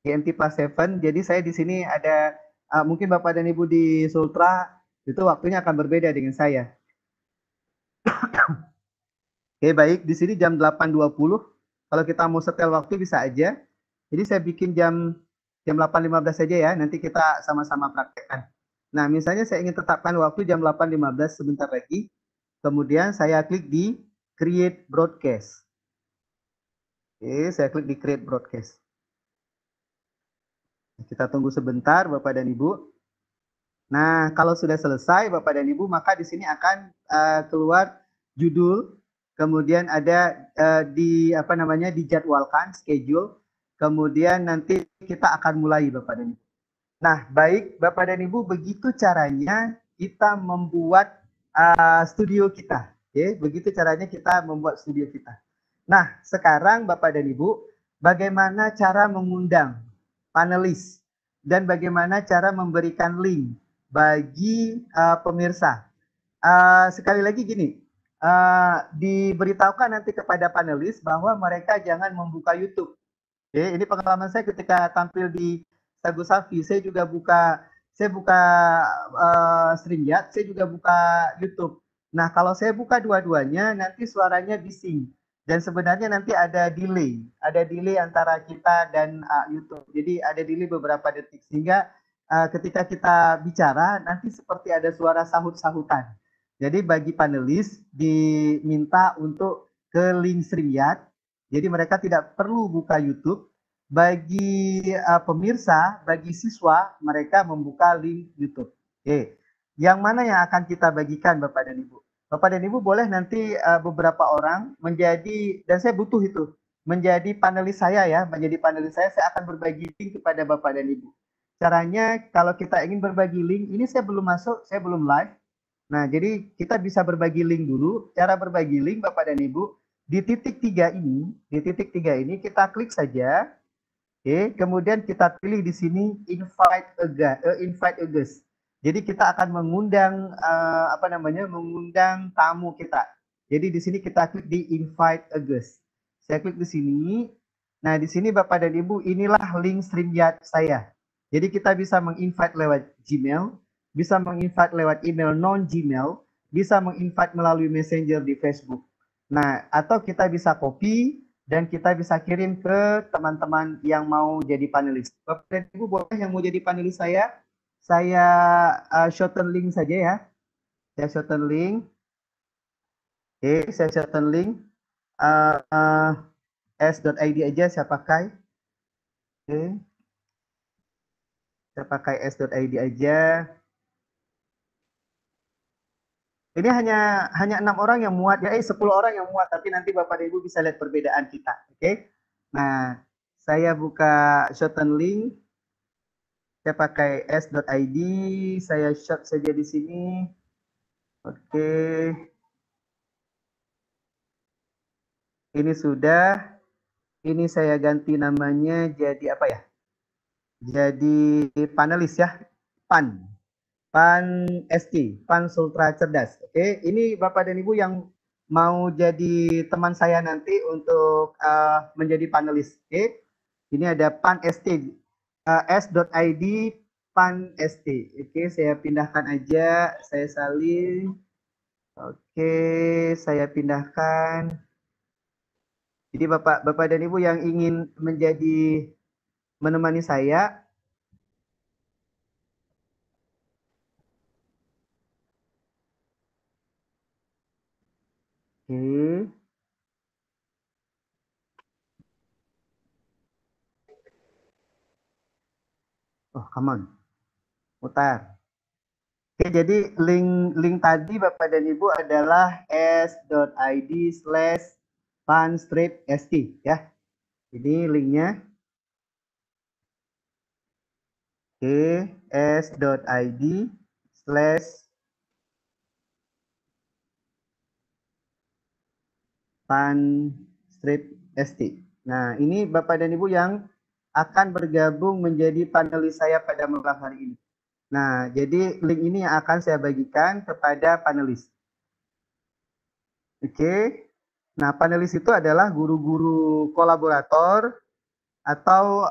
GMT plus 7, jadi saya di sini ada, mungkin Bapak dan Ibu di Sultra, itu waktunya akan berbeda dengan saya. Oke, baik. Di sini jam 8.20. Kalau kita mau setel waktu bisa aja. Jadi saya bikin jam 8.15 saja ya, nanti kita sama-sama praktekkan. Nah, misalnya saya ingin tetapkan waktu jam 8.15 sebentar lagi, kemudian saya klik di Create Broadcast. Oke, saya klik di Create Broadcast. Kita tunggu sebentar, Bapak dan Ibu. Nah, kalau sudah selesai, Bapak dan Ibu, maka di sini akan keluar judul, kemudian ada dijadwalkan, schedule, kemudian nanti kita akan mulai, Bapak dan Ibu. Nah, baik Bapak dan Ibu, begitu caranya kita membuat studio kita. Oke, begitu caranya kita membuat studio kita. Nah, sekarang Bapak dan Ibu, bagaimana cara mengundang panelis dan bagaimana cara memberikan link bagi pemirsa. Sekali lagi gini, diberitahukan nanti kepada panelis bahwa mereka jangan membuka YouTube. Oke, ini pengalaman saya ketika tampil di Sagu Safi, saya buka StreamYard, saya juga buka YouTube. Nah, kalau saya buka dua-duanya, nanti suaranya bising. Dan sebenarnya nanti ada delay antara kita dan YouTube. Jadi ada delay beberapa detik, sehingga ketika kita bicara, nanti seperti ada suara sahut-sahutan. Jadi bagi panelis, diminta untuk ke link StreamYard, jadi mereka tidak perlu buka YouTube. Bagi pemirsa, bagi siswa, mereka membuka link YouTube. Oke, yang mana yang akan kita bagikan, Bapak dan Ibu? Bapak dan Ibu boleh nanti beberapa orang menjadi, dan saya butuh itu, menjadi panelis saya ya, menjadi panelis saya akan berbagi link kepada Bapak dan Ibu. Caranya kalau kita ingin berbagi link, ini saya belum masuk, saya belum live. Nah, jadi kita bisa berbagi link dulu. Cara berbagi link, Bapak dan Ibu, di titik 3 ini kita klik saja. Oke, kemudian kita pilih di sini invite a guest. Jadi kita akan mengundang mengundang tamu kita. Jadi di sini kita klik di invite a guest. Saya klik di sini. Nah, di sini Bapak dan Ibu, inilah link StreamYard saya. Jadi kita bisa menginvite lewat Gmail, bisa menginvite lewat email non-Gmail, bisa menginvite melalui Messenger di Facebook. Nah, atau kita bisa copy dan kita bisa kirim ke teman-teman yang mau jadi panelis. Bapak dan Ibu boleh yang mau jadi panelis saya shorten link saja ya. Saya shorten link. Oke, saya shorten link. S.id aja saya pakai. Oke. Saya pakai S.id aja. Ini hanya 6 orang yang muat ya, 10 orang yang muat, tapi nanti Bapak dan Ibu bisa lihat perbedaan kita. Oke. Nah, saya buka shorten link. Saya pakai S.id, saya short saja di sini. Oke. Ini sudah. Ini saya ganti namanya jadi apa ya? Jadi panelis ya. PAN ST, PAN Sultra Cerdas. Oke, ini Bapak dan Ibu yang mau jadi teman saya nanti untuk menjadi panelis. Oke, ini ada PAN ST, S.id PAN ST. Oke, saya pindahkan aja, saya salin. Oke, saya pindahkan. Jadi Bapak dan Ibu yang ingin menemani saya, oke. Oh, come on. Putar. Oke, jadi link tadi Bapak dan Ibu adalah s.id/pan-st ya. Ini linknya. Oke, s.id/pan-st. Nah, ini Bapak dan Ibu yang akan bergabung menjadi panelis saya pada malam hari ini. Nah, jadi link ini yang akan saya bagikan kepada panelis. Oke. Nah, panelis itu adalah guru-guru kolaborator atau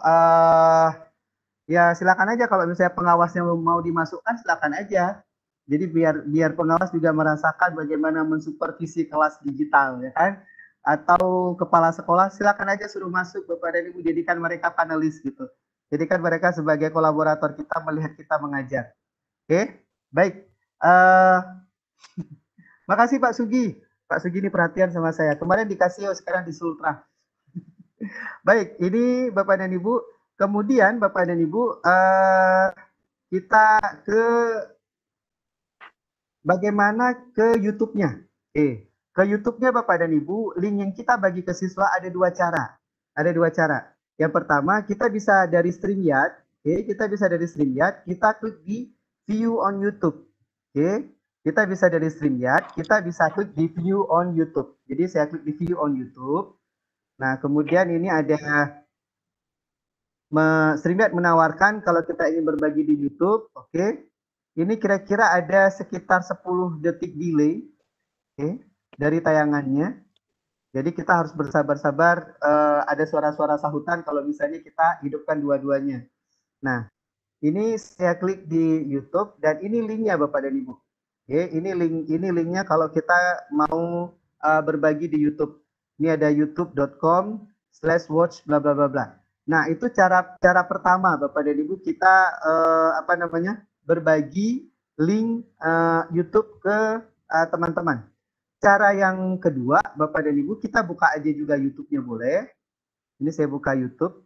ya silakan aja kalau misalnya pengawasnya mau dimasukkan silakan aja. Jadi biar pengawas juga merasakan bagaimana mensupervisi kelas digital ya kan. atau kepala sekolah, silakan aja suruh masuk Bapak dan Ibu, jadikan mereka panelis gitu. Jadikan mereka sebagai kolaborator kita melihat kita mengajar. Oke, baik. Makasih Pak Sugi. Pak Sugi ini perhatian sama saya. Kemarin dikasih, sekarang di Sultra. Baik, ini Bapak dan Ibu. Kemudian Bapak dan Ibu, kita ke bagaimana ke YouTube-nya. Ke YouTube-nya Bapak dan Ibu, link yang kita bagi ke siswa ada dua cara. Ada dua cara. Yang pertama, kita bisa dari StreamYard. Kita bisa dari StreamYard, kita klik di view on YouTube. Kita bisa dari StreamYard, kita bisa klik di view on YouTube. Jadi saya klik di view on YouTube. Nah, kemudian ini ada StreamYard menawarkan kalau kita ingin berbagi di YouTube, ini kira-kira ada sekitar 10 detik delay dari tayangannya. Jadi kita harus bersabar-sabar, ada suara-suara sahutan kalau misalnya kita hidupkan dua-duanya. Nah, ini saya klik di YouTube dan ini linknya Bapak dan Ibu. Ini linknya kalau kita mau berbagi di YouTube. Ini ada youtube.com/watch bla bla bla bla. Nah, itu cara pertama Bapak dan Ibu kita berbagi link YouTube ke teman-teman. Cara yang kedua, Bapak dan Ibu, kita buka aja juga YouTube-nya boleh. Ini saya buka YouTube.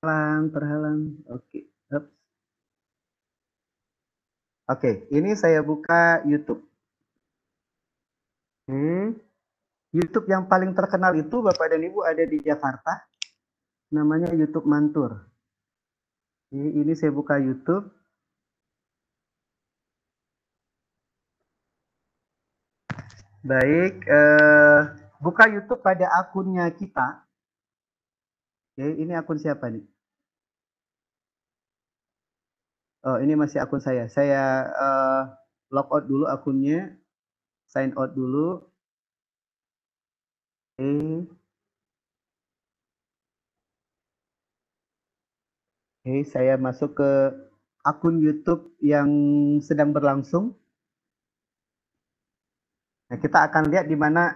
Terhalang. Oke, ini saya buka YouTube. YouTube yang paling terkenal itu Bapak dan Ibu ada di Jakarta. Namanya YouTube Mantur. Ini saya buka YouTube. Baik, buka YouTube pada akunnya kita. Ini akun siapa nih? Oh, ini masih akun saya. Saya log out dulu akunnya. Sign out dulu. Saya masuk ke akun YouTube yang sedang berlangsung. Nah, kita akan lihat di mana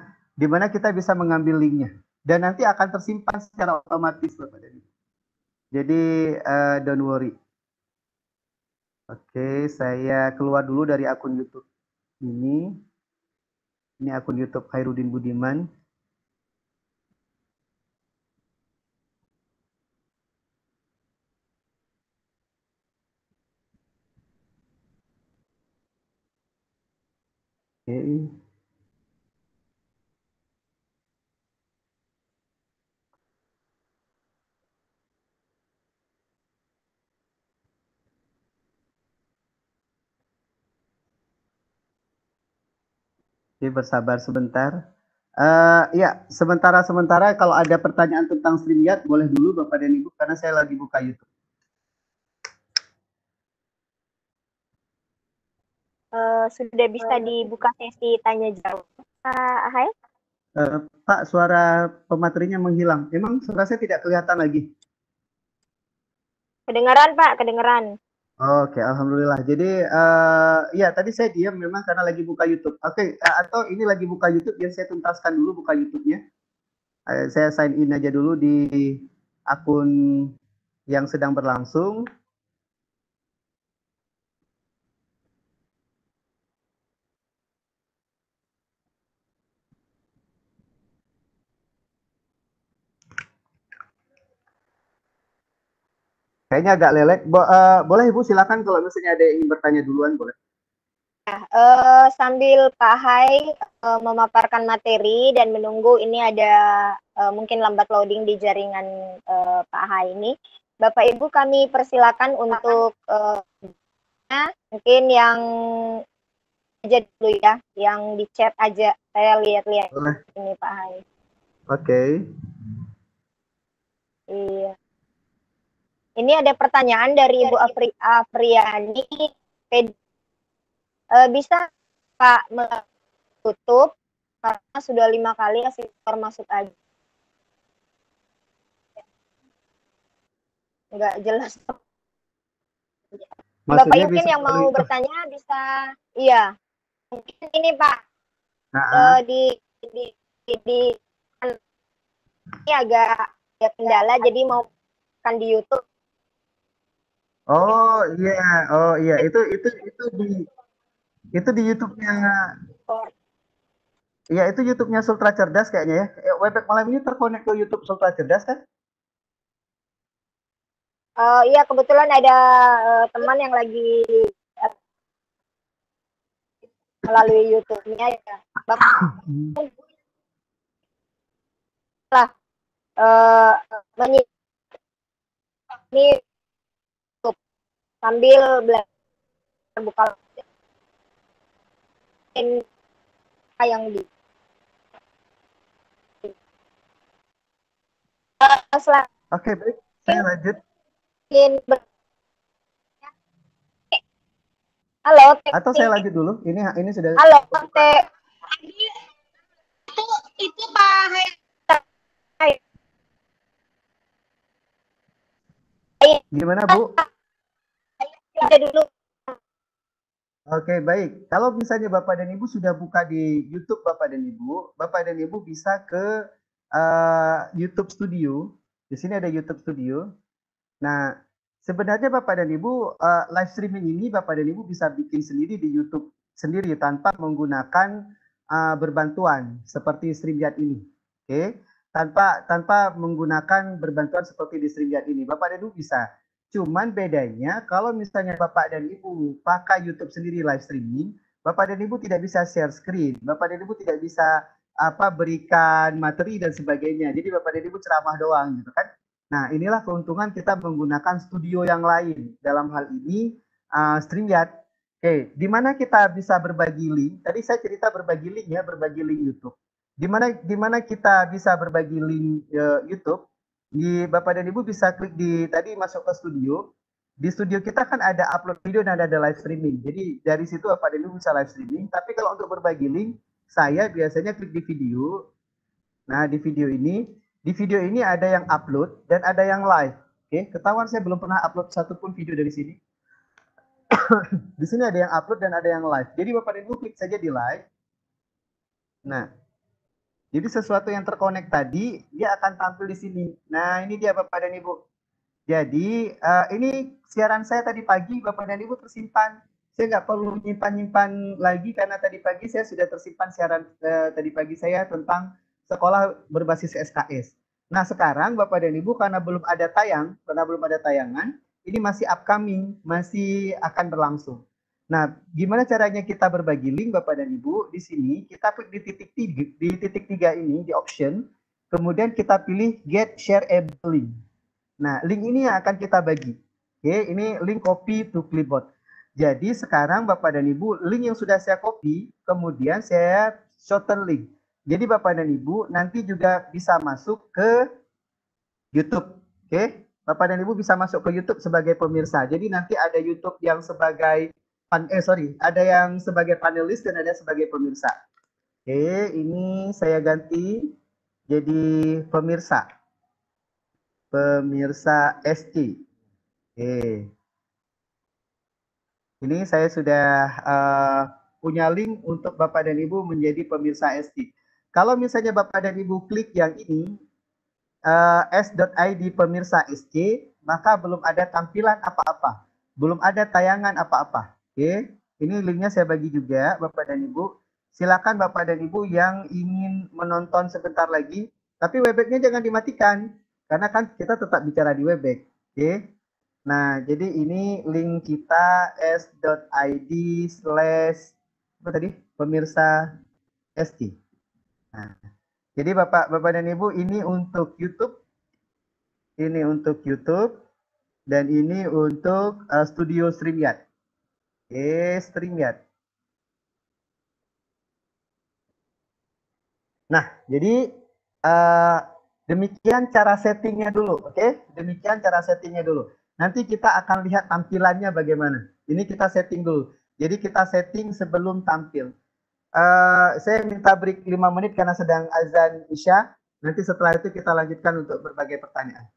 kita bisa mengambil linknya. Dan nanti akan tersimpan secara otomatis, Bapak dan Ibu. Jadi, don't worry. Oke, saya keluar dulu dari akun YouTube ini. Ini akun YouTube Khairuddin Budiman. Oke. Oke, bersabar sebentar. Ya, sementara kalau ada pertanyaan tentang StreamYard, boleh dulu Bapak dan Ibu, karena saya lagi buka YouTube. Sudah bisa dibuka sesi tanya jawab, Pak Ahai? Pak, suara pematerinya menghilang. Emang suara saya tidak kelihatan lagi? Kedengaran Pak, kedengaran. Oke, alhamdulillah. Jadi ya tadi saya diam memang karena lagi buka YouTube. Oke, atau ini lagi buka YouTube, biar saya tuntaskan dulu buka YouTube-nya. Saya sign in aja dulu di akun yang sedang berlangsung. Kayaknya agak lelek. Boleh Ibu silakan kalau misalnya ada yang ingin bertanya duluan, boleh. Sambil Pak Hai memaparkan materi dan menunggu ini ada mungkin lambat loading di jaringan Pak Hai ini, Bapak Ibu kami persilakan untuk mungkin yang aja dulu ya, yang di chat aja, saya lihat-lihat ini Pak Hai. Oke. Iya. Ini ada pertanyaan dari Ibu Afriani. Bisa Pak tutup karena sudah 5 kali asesor masuk aja. Nggak jelas. Maksudnya Bapak mungkin yang mau bertanya bisa, iya. Mungkin ini Pak, di ini agak kendala, jadi mau kan di YouTube. Oh iya, itu di YouTube-nya. Iya, itu YouTube-nya Sultra Cerdas kayaknya ya. Webex malam ini terkonek ke YouTube Sultra Cerdas kan? Iya, kebetulan ada teman yang lagi melalui YouTube-nya ya. Bapak lah ini YouTube sambil belajar buka yang di Oke, baik. Saya lanjut. Halo, Atau saya lanjut dulu. Ini sudah. Halo, itu Pak. Gimana, Bu? Aja dulu. Oke, baik. Kalau misalnya Bapak dan Ibu sudah buka di YouTube Bapak dan Ibu bisa ke YouTube Studio. Di sini ada YouTube Studio. Nah, sebenarnya Bapak dan Ibu live streaming ini Bapak dan Ibu bisa bikin sendiri di YouTube sendiri tanpa menggunakan berbantuan seperti StreamYard ini. Oke, tanpa menggunakan berbantuan seperti di StreamYard ini. Bapak dan Ibu bisa. Cuman bedanya kalau misalnya Bapak dan Ibu pakai YouTube sendiri live streaming, Bapak dan Ibu tidak bisa share screen. Bapak dan Ibu tidak bisa berikan materi dan sebagainya. Jadi Bapak dan Ibu ceramah doang gitu kan. Nah, inilah keuntungan kita menggunakan studio yang lain. Dalam hal ini StreamYard. Oke, di mana kita bisa berbagi link? Tadi saya cerita berbagi link ya, berbagi link YouTube. Di mana kita bisa berbagi link YouTube? Di Bapak dan Ibu bisa klik di tadi masuk ke studio. Di studio kita kan ada upload video dan ada live streaming. Jadi dari situ Bapak dan Ibu bisa live streaming. Tapi kalau untuk berbagi link, saya biasanya klik di video. Nah, di video ini ada yang upload dan ada yang live. Oke, ketahuan saya belum pernah upload satupun video dari sini. Di sini ada yang upload dan ada yang live. Jadi Bapak dan Ibu klik saja di live. Nah, jadi sesuatu yang terkonek tadi, dia akan tampil di sini. Nah, ini dia Bapak dan Ibu. Jadi, ini siaran saya tadi pagi, Bapak dan Ibu tersimpan. Saya nggak perlu nyimpan-nyimpan lagi, karena tadi pagi saya sudah tersimpan siaran tadi pagi saya tentang sekolah berbasis SKS. Nah, sekarang Bapak dan Ibu, karena belum ada tayangan, ini masih upcoming, masih akan berlangsung. Nah, gimana caranya kita berbagi link Bapak dan Ibu? Di sini kita klik di titik tiga ini, di option, kemudian kita pilih get shareable link. Nah, link ini yang akan kita bagi. Oke, ini link copy to clipboard. Jadi sekarang Bapak dan Ibu, link yang sudah saya copy, kemudian saya shorten link. Jadi Bapak dan Ibu nanti juga bisa masuk ke YouTube. Oke, Bapak dan Ibu bisa masuk ke YouTube sebagai pemirsa. Jadi nanti ada YouTube yang sebagai ada yang sebagai panelis dan ada sebagai pemirsa. Oke, ini saya ganti jadi pemirsa. Pemirsa SC. Oke. Ini saya sudah punya link untuk Bapak dan Ibu menjadi pemirsa SC. Kalau misalnya Bapak dan Ibu klik yang ini, s.id pemirsa SC, maka belum ada tampilan apa-apa. Belum ada tayangan apa-apa. Oke, ini linknya saya bagi juga Bapak dan Ibu. Silakan Bapak dan Ibu yang ingin menonton sebentar lagi, tapi Webex-nya jangan dimatikan, karena kan kita tetap bicara di Webex. Oke. Nah, jadi ini link kita s.id slash apa tadi? Pemirsa ST. Nah, jadi Bapak dan Ibu, ini untuk YouTube, dan ini untuk studio StreamYard. StreamYard. Nah, jadi demikian cara settingnya dulu, oke? Demikian cara settingnya dulu. Nanti kita akan lihat tampilannya bagaimana. Ini kita setting dulu. Jadi kita setting sebelum tampil. Saya minta break 5 menit karena sedang azan Isya. Nanti setelah itu kita lanjutkan untuk berbagai pertanyaan.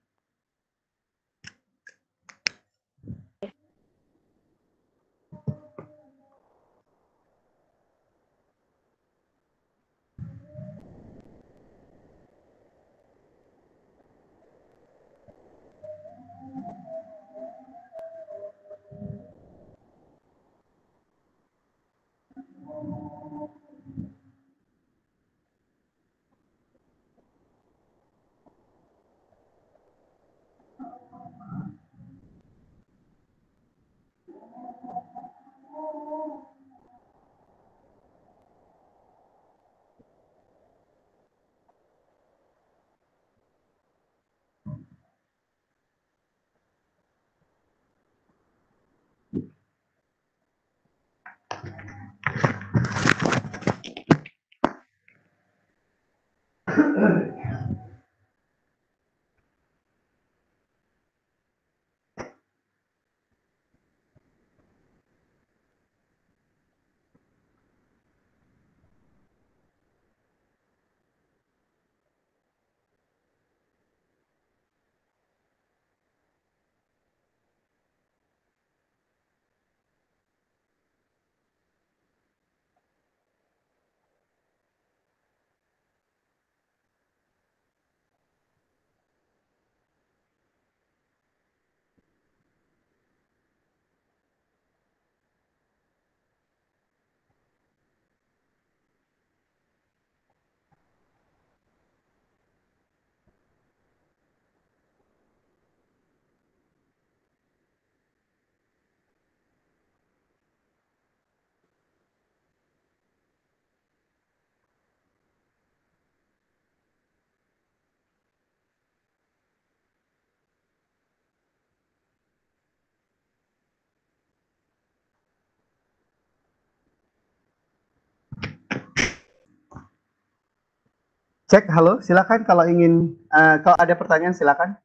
Cek, halo, silakan kalau ingin, kalau ada pertanyaan silakan.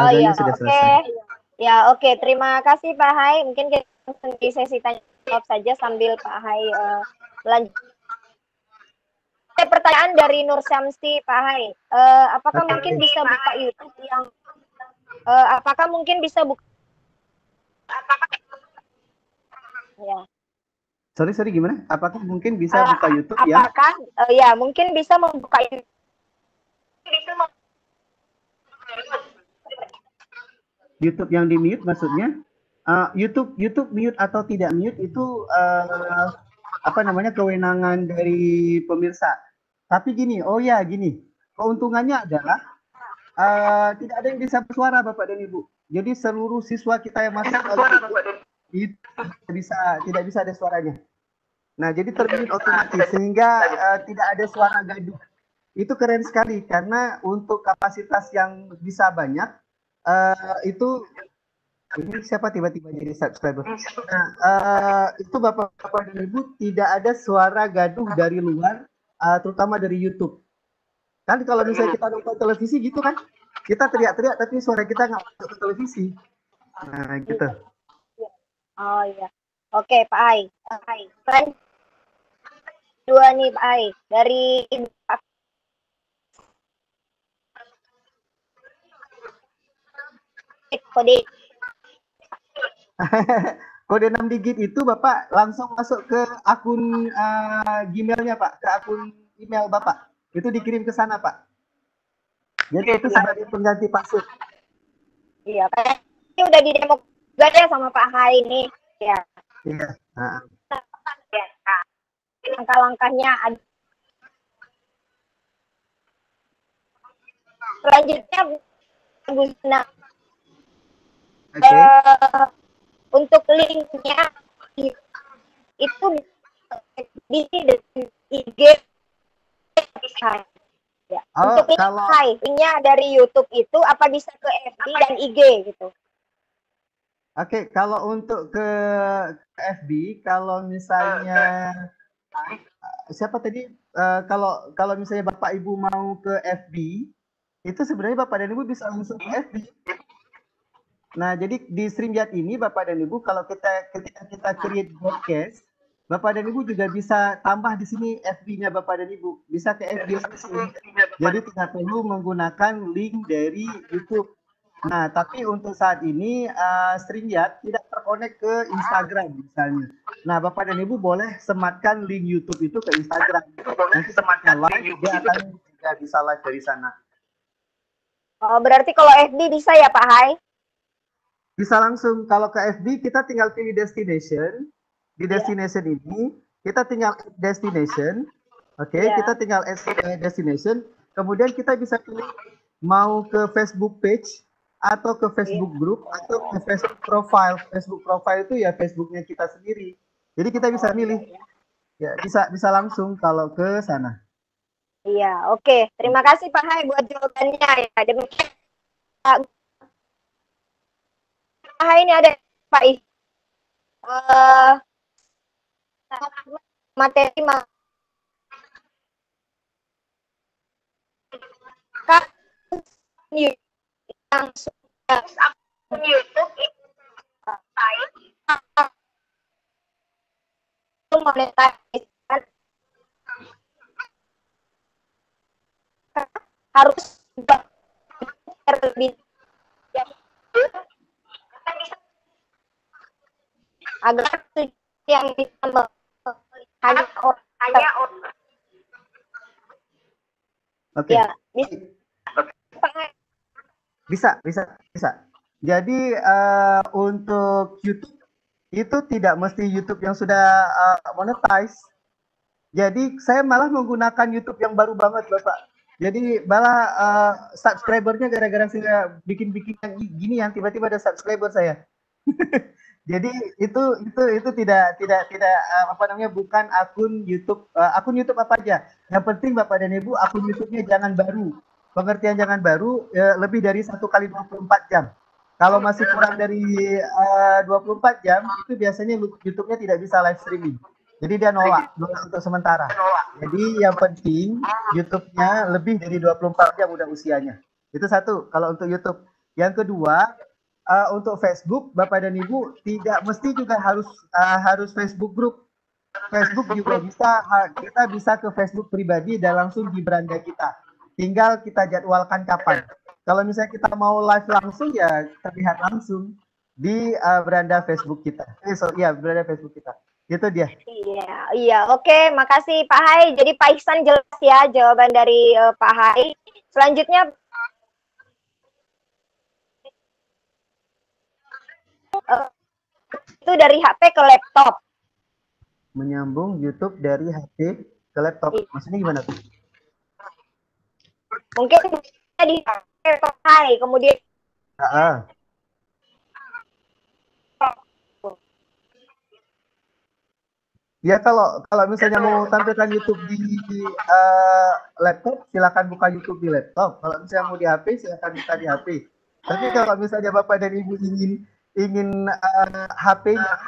Oh iya, Azannya sudah oke. selesai. Ya, oke. Terima kasih Pak Hai. Mungkin kita langsung di sesi tanya jawab saja sambil Pak Hai lanjut. Ada pertanyaan dari Nur Syamsi, Pak Hai. Apakah Oke. mungkin bisa buka YouTube yang apakah mungkin bisa buka ya. Sorry, gimana? Apakah mungkin bisa buka YouTube ya? Apakah ya mungkin bisa membuka YouTube yang di mute maksudnya? YouTube mute atau tidak mute itu apa namanya kewenangan dari pemirsa. Tapi gini, gini, keuntungannya adalah tidak ada yang bisa bersuara Bapak dan Ibu. Jadi seluruh siswa kita yang masuk itu tidak bisa ada suaranya. Nah, jadi termute otomatis sehingga tidak ada suara gaduh. Itu keren sekali karena untuk kapasitas yang bisa banyak itu ini siapa tiba-tiba jadi subscriber. Nah, itu Bapak dan Ibu tidak ada suara gaduh dari luar, terutama dari YouTube. Kan kalau misalnya kita nonton televisi gitu kan, kita teriak-teriak tapi suara kita nggak masuk ke televisi. Nah, gitu. Oh iya. Oke, Pak Ai. Tren dua nih Pak Ai dari kode Kode 6 digit itu Bapak langsung masuk ke akun Gmail-nya Pak, ke akun email Bapak. Itu dikirim ke sana Pak. Jadi itu sebagai pengganti password. Iya, ini udah di demo juga ya sama Pak Hai ini. Ya. Iya. Langkah-langkahnya selanjutnya Gusna. Untuk linknya itu di IG ya. Untuk linknya dari YouTube itu apa bisa ke FB dan IG gitu? Oke, kalau untuk ke FB, kalau misalnya siapa tadi? Kalau misalnya Bapak Ibu mau ke FB, itu sebenarnya Bapak dan Ibu bisa langsung ke FB. Nah, jadi di StreamYard ini Bapak dan Ibu kalau ketika kita create broadcast, Bapak dan Ibu juga bisa tambah di sini FB-nya Bapak dan Ibu, bisa ke FB langsung. Jadi tidak perlu menggunakan link dari YouTube. Nah, tapi untuk saat ini StreamYard tidak terkonek ke Instagram misalnya. Nah, Bapak dan Ibu boleh sematkan link YouTube itu ke Instagram. Nanti sematkan live, dia akan juga bisa live dari sana. Oh, berarti kalau FB bisa ya Pak Hai? Bisa langsung. Kalau ke FB kita tinggal pilih destination. Di destination ini kita tinggal destination. Oke, kita tinggal destination. Kemudian kita bisa pilih mau ke Facebook page atau ke Facebook group atau ke Facebook profile. Facebook profile itu ya Facebooknya kita sendiri. Jadi kita bisa milih. Ya, bisa langsung kalau ke sana. Iya, oke. Terima kasih Pak Hai buat jawabannya ya. Demikian Pak ini ada Pak materi yang sudah akun YouTube itu monetisasi harus terlebih agar yang bisa hanya Oke. ya Bisa. Jadi untuk YouTube itu tidak mesti YouTube yang sudah monetize. Jadi saya malah menggunakan YouTube yang baru banget, Bapak. Jadi malah subscribernya gara-gara saya bikin yang gini yang tiba-tiba ada subscriber saya. Jadi itu tidak apa namanya, bukan akun YouTube apa aja. Yang penting Bapak dan Ibu akun YouTube-nya jangan baru. Pengertian jangan baru lebih dari 1 kali 24 jam. Kalau masih kurang dari 24 jam itu biasanya YouTube-nya tidak bisa live streaming. Jadi dia nolak untuk sementara. Jadi yang penting YouTube-nya lebih dari 24 jam udah usianya. Itu satu kalau untuk YouTube. Yang kedua, untuk Facebook, Bapak dan Ibu tidak mesti juga harus Facebook group. Facebook juga bisa, kita bisa ke Facebook pribadi dan langsung di beranda kita. Tinggal kita jadwalkan kapan. Kalau misalnya kita mau live langsung ya terlihat langsung di beranda Facebook kita. Beranda Facebook kita. Itu dia. Iya, oke, makasih Pak Hai. Jadi Pak Ihsan jelas ya jawaban dari Pak Hai. Selanjutnya itu dari HP ke laptop. Menyambung YouTube dari HP ke laptop. Maksudnya gimana tuh? Mungkin di Pak Hai, kemudian ya kalau misalnya mau tampilkan YouTube di laptop, silakan buka YouTube di laptop. Kalau misalnya mau di HP, silakan buka di HP. Tapi kalau misalnya Bapak dan Ibu ingin HP-nya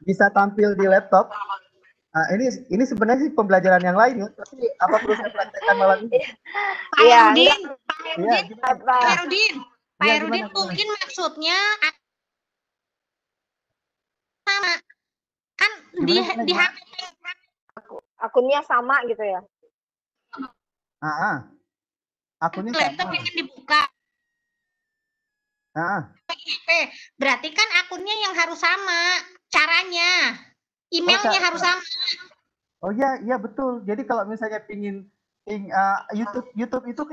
bisa tampil di laptop, ini sebenarnya sih pembelajaran yang lain ya. Tapi apa perlu saya praktekkan malam ini? Pak Herudin, mungkin maksudnya sama. Kan di HP akunnya sama gitu ya. Akunnya laptop sama. yang dibuka. Berarti kan akunnya yang harus sama caranya. Emailnya harus sama. Oh iya betul. Jadi kalau misalnya pingin YouTube itu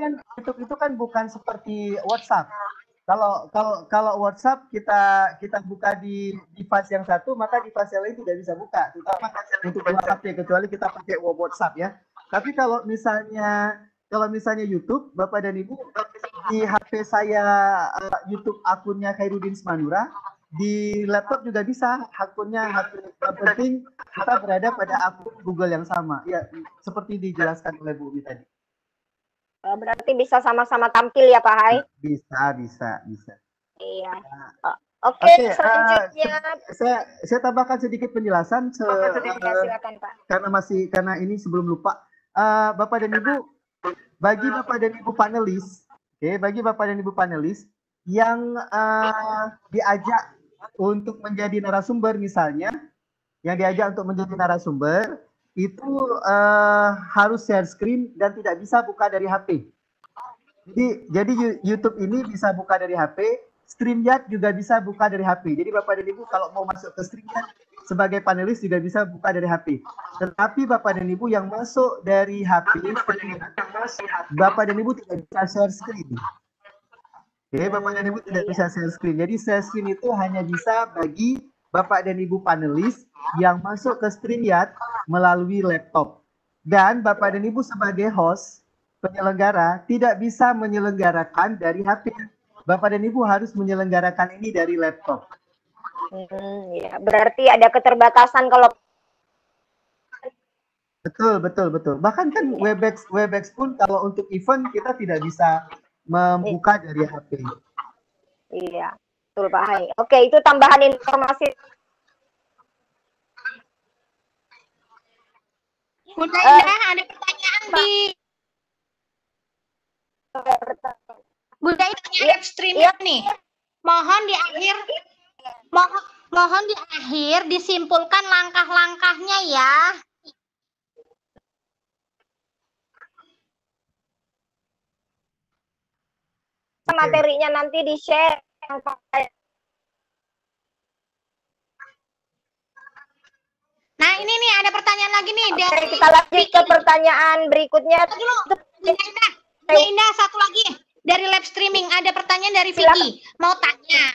kan bukan seperti WhatsApp. Kalau WhatsApp kita buka di device yang satu, maka device yang lain tidak bisa buka, terutama untuk dua HP kecuali kita pakai WhatsApp ya. Tapi kalau misalnya YouTube, Bapak dan Ibu, di HP saya YouTube akunnya Khairuddin Semanura, di laptop juga bisa akunnya. Yang penting kita berada pada akun Google yang sama. Ya, seperti dijelaskan oleh Bu Umi tadi. Berarti bisa sama-sama tampil ya Pak Hai? Bisa. Iya. Oke, selanjutnya saya tambahkan sedikit penjelasan silakan Pak. Karena ini sebelum lupa. Bapak dan Ibu, bagi Bapak dan Ibu panelis, yang diajak untuk menjadi narasumber misalnya, itu harus share screen dan tidak bisa buka dari HP. Jadi YouTube ini bisa buka dari HP, StreamYard juga bisa buka dari HP. Jadi Bapak dan Ibu kalau mau masuk ke StreamYard sebagai panelis juga bisa buka dari HP. Tetapi Bapak dan Ibu yang masuk dari HP, Bapak dan Ibu tidak bisa share screen. Oke, Bapak dan Ibu tidak bisa share screen. Jadi share screen itu hanya bisa bagi Bapak dan Ibu panelis yang masuk ke StreamYard melalui laptop. Dan Bapak dan Ibu sebagai host, penyelenggara, tidak bisa menyelenggarakan dari HP. Bapak dan Ibu harus menyelenggarakan ini dari laptop. Ya, berarti ada keterbatasan kalau Betul. Bahkan kan Webex pun kalau untuk event kita tidak bisa membuka dari HP. Iya, betul Pak Hai. Oke, itu tambahan informasi. Bunda Indah, ada pertanyaan di Bunda ini live streaming nih. Mohon di akhir mohon di akhir disimpulkan langkah-langkahnya ya. Materinya nanti di-share. Nah, ini nih ada pertanyaan lagi nih dari kita lanjut ke pertanyaan berikutnya. Indah, satu lagi dari live streaming ada pertanyaan dari Vicky. Mau tanya,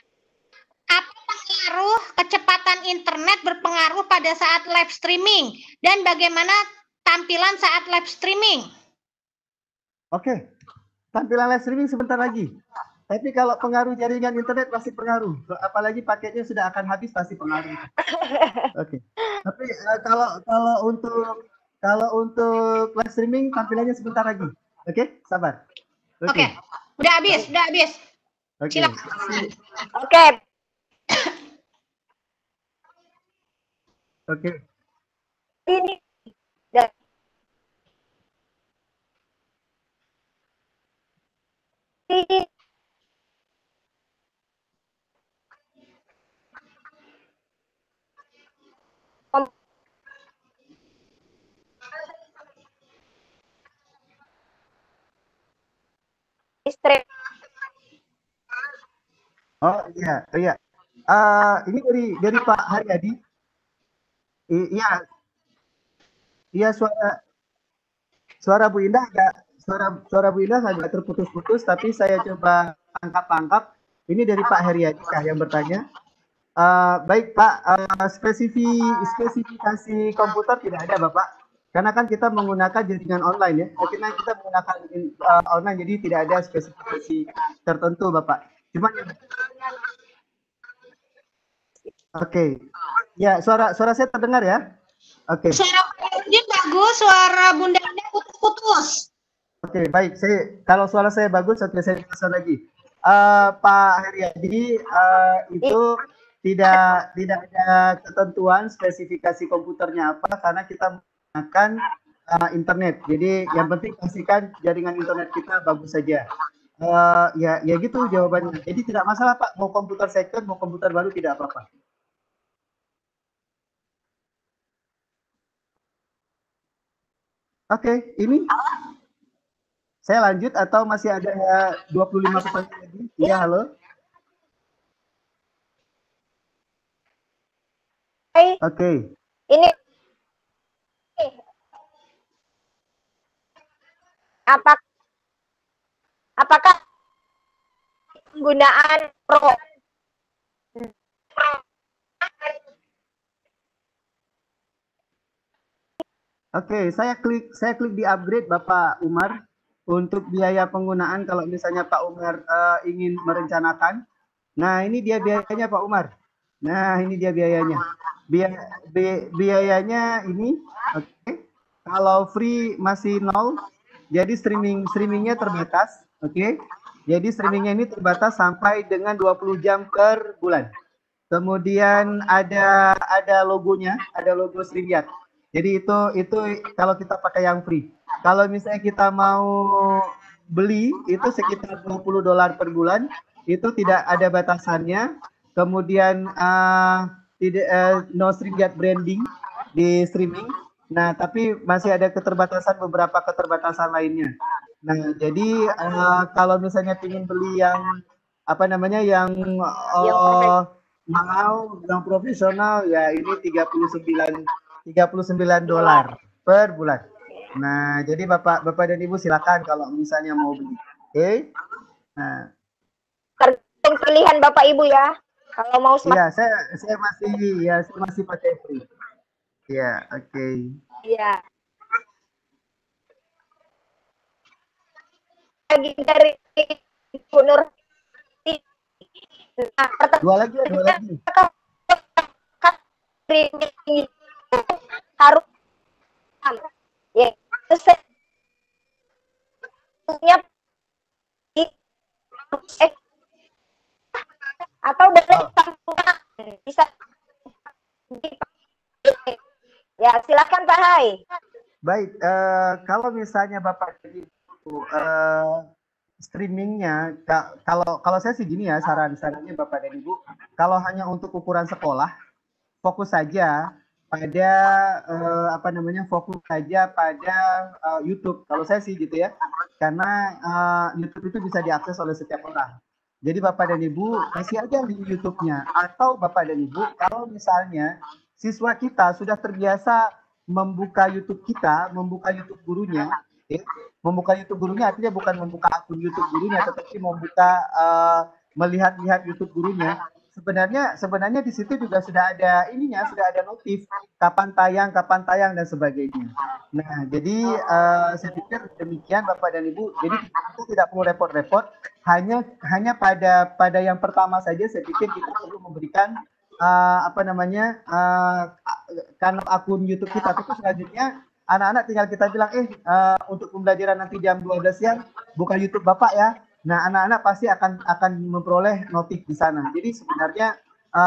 apa pengaruh kecepatan internet berpengaruh pada saat live streaming dan bagaimana tampilan saat live streaming? Oke, tampilan live streaming sebentar lagi. Tapi kalau pengaruh jaringan internet pasti pengaruh. Apalagi paketnya sudah akan habis pasti pengaruh. Oke. Tapi kalau untuk live streaming tampilannya sebentar lagi. Oke, sabar. Oke. Udah habis. Oke. Silakan. Oke. Oke. Ini Oh iya. Ini dari Pak Haryadi. Iya suara Bu Indah agak terputus-putus, tapi saya coba tangkap. Ini dari Pak Haryadi yang bertanya. Baik Pak, spesifikasi komputer tidak ada Bapak, karena kan kita menggunakan jaringan online ya. Karena kita menggunakan online, jadi tidak ada spesifikasi tertentu Bapak. Cuma Oke. Ya, suara saya terdengar ya? Oke. Suara Bunda bagus, suara Bunda putus-putus. Oke, baik. Kalau suara saya bagus, oke, saya jelaskan lagi. Pak Haryadi, itu tidak ada ketentuan spesifikasi komputernya apa, karena kita menggunakan internet. Jadi yang penting pastikan jaringan internet kita bagus saja. Ya gitu jawabannya. Jadi tidak masalah Pak, mau komputer second, mau komputer baru tidak apa-apa. Oke, ini saya lanjut atau masih ada 25 pertanyaan lagi? Iya, halo. Oke. Ini apakah penggunaan Pro? Oke, saya klik di upgrade Bapak Umar untuk biaya penggunaan kalau misalnya Pak Umar ingin merencanakan. Nah, ini dia biayanya Pak Umar. Nah, ini dia biayanya. Biayanya ini, oke. Kalau free masih 0, jadi streamingnya terbatas, oke. Jadi streamingnya ini terbatas sampai dengan 20 jam per bulan. Kemudian ada logonya, ada logo StreamYard. Jadi itu kalau kita pakai yang free. Kalau misalnya kita mau beli itu sekitar $20 per bulan, itu tidak ada batasannya. Kemudian no StreamYard branding di streaming. Nah, tapi masih ada beberapa keterbatasan lainnya. Nah, jadi kalau misalnya ingin beli yang mahal, yang profesional, ya ini $39 per bulan. Nah, jadi Bapak dan Ibu silakan kalau misalnya mau beli. Oke. Nah, tergantung pilihan Bapak Ibu ya. Kalau mau Iya, saya masih pakai free. Ya, oke. Iya. Lagi dari Bu Nur. Dua lagi. Harus ya atau boleh bisa ya, silakan Pak Hai. Baik, kalau misalnya Bapak streamingnya, kalau saya sih gini ya, sarannya Bapak dan Ibu, kalau hanya untuk ukuran sekolah, fokus saja pada fokus saja pada YouTube. Kalau saya sih gitu ya, karena YouTube itu bisa diakses oleh setiap orang. Jadi Bapak dan Ibu kasih aja link YouTube-nya. Atau Bapak dan Ibu, kalau misalnya siswa kita sudah terbiasa membuka YouTube kita, membuka YouTube gurunya, membuka YouTube gurunya artinya bukan membuka akun YouTube gurunya, tetapi membuka melihat-lihat YouTube gurunya. Sebenarnya di situ juga sudah ada ininya, sudah ada notif kapan tayang dan sebagainya. Nah, jadi saya pikir demikian Bapak dan Ibu. Jadi kita tidak perlu repot-repot, hanya pada yang pertama saja saya pikir kita perlu memberikan kanal akun YouTube kita. Tapi selanjutnya anak-anak tinggal kita bilang untuk pembelajaran nanti jam 12 siang buka YouTube Bapak ya. Nah, anak-anak pasti akan memperoleh notif di sana. Jadi sebenarnya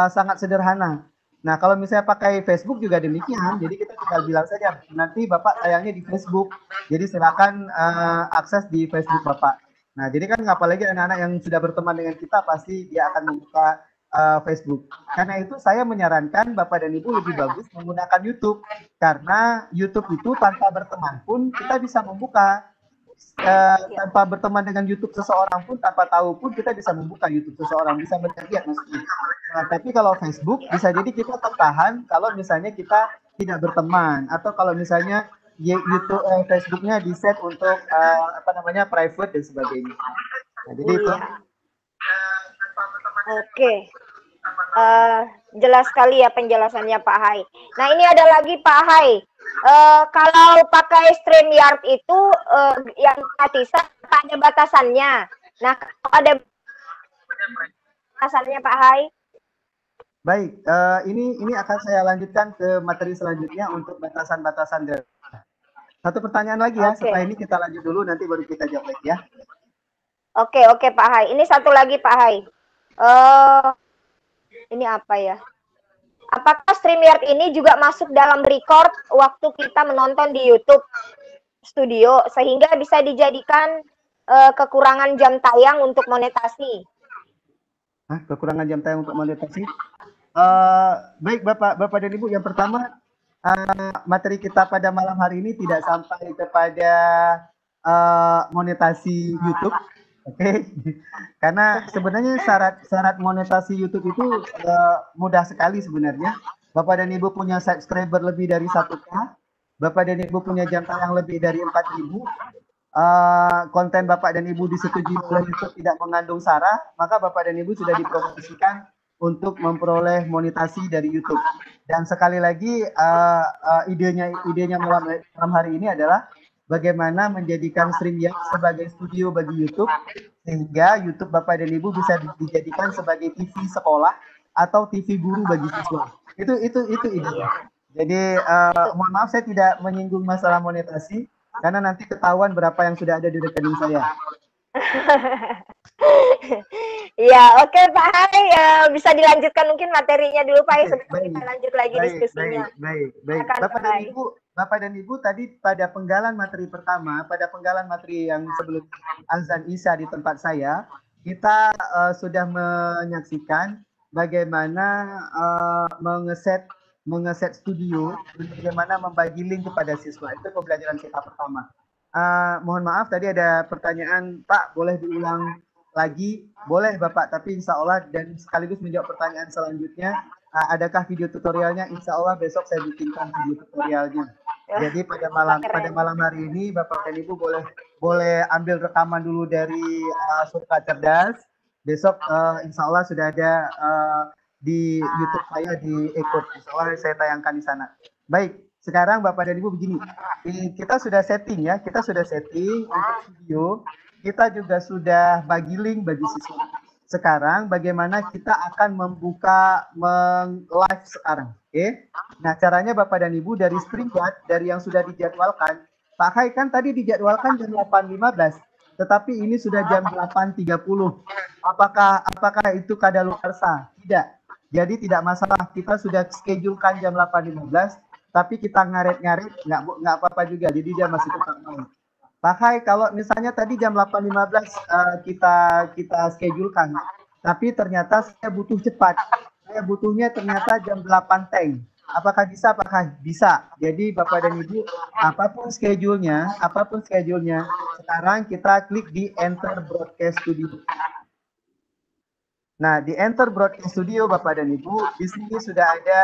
sangat sederhana. Nah, kalau misalnya pakai Facebook juga demikian. Jadi kita tinggal bilang saja nanti Bapak tayangnya di Facebook. Jadi silakan akses di Facebook Bapak. Nah, jadi kan apalagi anak-anak yang sudah berteman dengan kita pasti dia akan membuka Facebook. Karena itu saya menyarankan Bapak dan Ibu lebih bagus menggunakan YouTube. Karena YouTube itu tanpa berteman pun kita bisa membuka. Tanpa berteman dengan YouTube seseorang pun, tanpa tahu pun kita bisa membuka YouTube seseorang, bisa melihat maksudnya. Nah, tapi kalau Facebook bisa jadi kita tertahan kalau misalnya kita tidak berteman, atau kalau misalnya YouTube Facebooknya di set untuk private dan sebagainya. Nah, jadi itu. Oke. Jelas sekali ya penjelasannya Pak Hai. Nah, ini ada lagi Pak Hai. Kalau pakai StreamYard itu yang gratisan ada batasannya. Nah, kalau ada batasannya Pak Hai. Baik, ini akan saya lanjutkan ke materi selanjutnya untuk batasan-batasan. Satu pertanyaan lagi ya, setelah ini kita lanjut dulu, nanti baru kita jawab lagi ya. Oke Pak Hai. Ini satu lagi Pak Hai. Ini apa ya? Apakah StreamYard ini juga masuk dalam record waktu kita menonton di YouTube Studio sehingga bisa dijadikan kekurangan jam tayang untuk monetasi? Kekurangan jam tayang untuk monetasi? Baik Bapak dan Ibu, yang pertama materi kita pada malam hari ini tidak sampai kepada monetasi YouTube. Oke. Karena sebenarnya syarat monetasi YouTube itu mudah sekali sebenarnya. Bapak dan Ibu punya subscriber lebih dari 1K, Bapak dan Ibu punya jam tayang lebih dari 4.000, konten Bapak dan Ibu disetujui oleh YouTube tidak mengandung sara, maka Bapak dan Ibu sudah dipromosikan untuk memperoleh monetasi dari YouTube. Dan sekali lagi idenya malam hari ini adalah bagaimana menjadikan StreamYard sebagai studio bagi YouTube, sehingga YouTube Bapak dan Ibu bisa dijadikan sebagai TV sekolah atau TV guru bagi siswa. Itu idenya. Jadi mohon maaf saya tidak menyinggung masalah monetasi, karena nanti ketahuan berapa yang sudah ada di rekening saya. Ya, oke Pak Hai, bisa dilanjutkan mungkin materinya dulu Pak Hai, sebelum kita lanjut lagi diskusinya. Baik. Bapak dan Ibu tadi pada penggalan materi pertama, pada penggalan materi yang sebelum azan Isya di tempat saya, kita sudah menyaksikan bagaimana mengeset studio, bagaimana membagi link kepada siswa. Itu pembelajaran kita pertama. Mohon maaf tadi ada pertanyaan, Pak, boleh diulang lagi? Boleh Bapak, tapi insya Allah dan sekaligus menjawab pertanyaan selanjutnya, adakah video tutorialnya? Insya Allah besok saya bikinkan video tutorialnya. Jadi pada malam hari ini Bapak dan Ibu boleh ambil rekaman dulu dari Surga Cerdas. Besok insya Allah sudah ada di YouTube saya di Ekor. Insya Allah saya tayangkan di sana. Baik, sekarang Bapak dan Ibu begini, kita sudah setting ya, untuk video, kita juga sudah bagi link bagi siswa. Sekarang bagaimana kita akan membuka live sekarang, oke? Nah, caranya Bapak dan Ibu dari StreamYard, dari yang sudah dijadwalkan, Pak Hai kan tadi dijadwalkan jam 8.15, tetapi ini sudah jam 8.30. Apakah itu kadaluarsa? Tidak. Jadi tidak masalah, kita sudah schedulekan jam 8.15, tapi kita ngaret-ngaret nggak apa-apa juga, jadi dia masih tetap mau. Pak Hai, kalau misalnya tadi jam 8.15 kita schedulekan, tapi ternyata saya butuh cepat. Saya butuhnya ternyata jam 8 teng. Apakah bisa Pak Hai? Bisa. Jadi Bapak dan Ibu, apapun schedule-nya, sekarang kita klik di Enter Broadcast Studio. Nah, di Enter Broadcast Studio Bapak dan Ibu, di sini sudah ada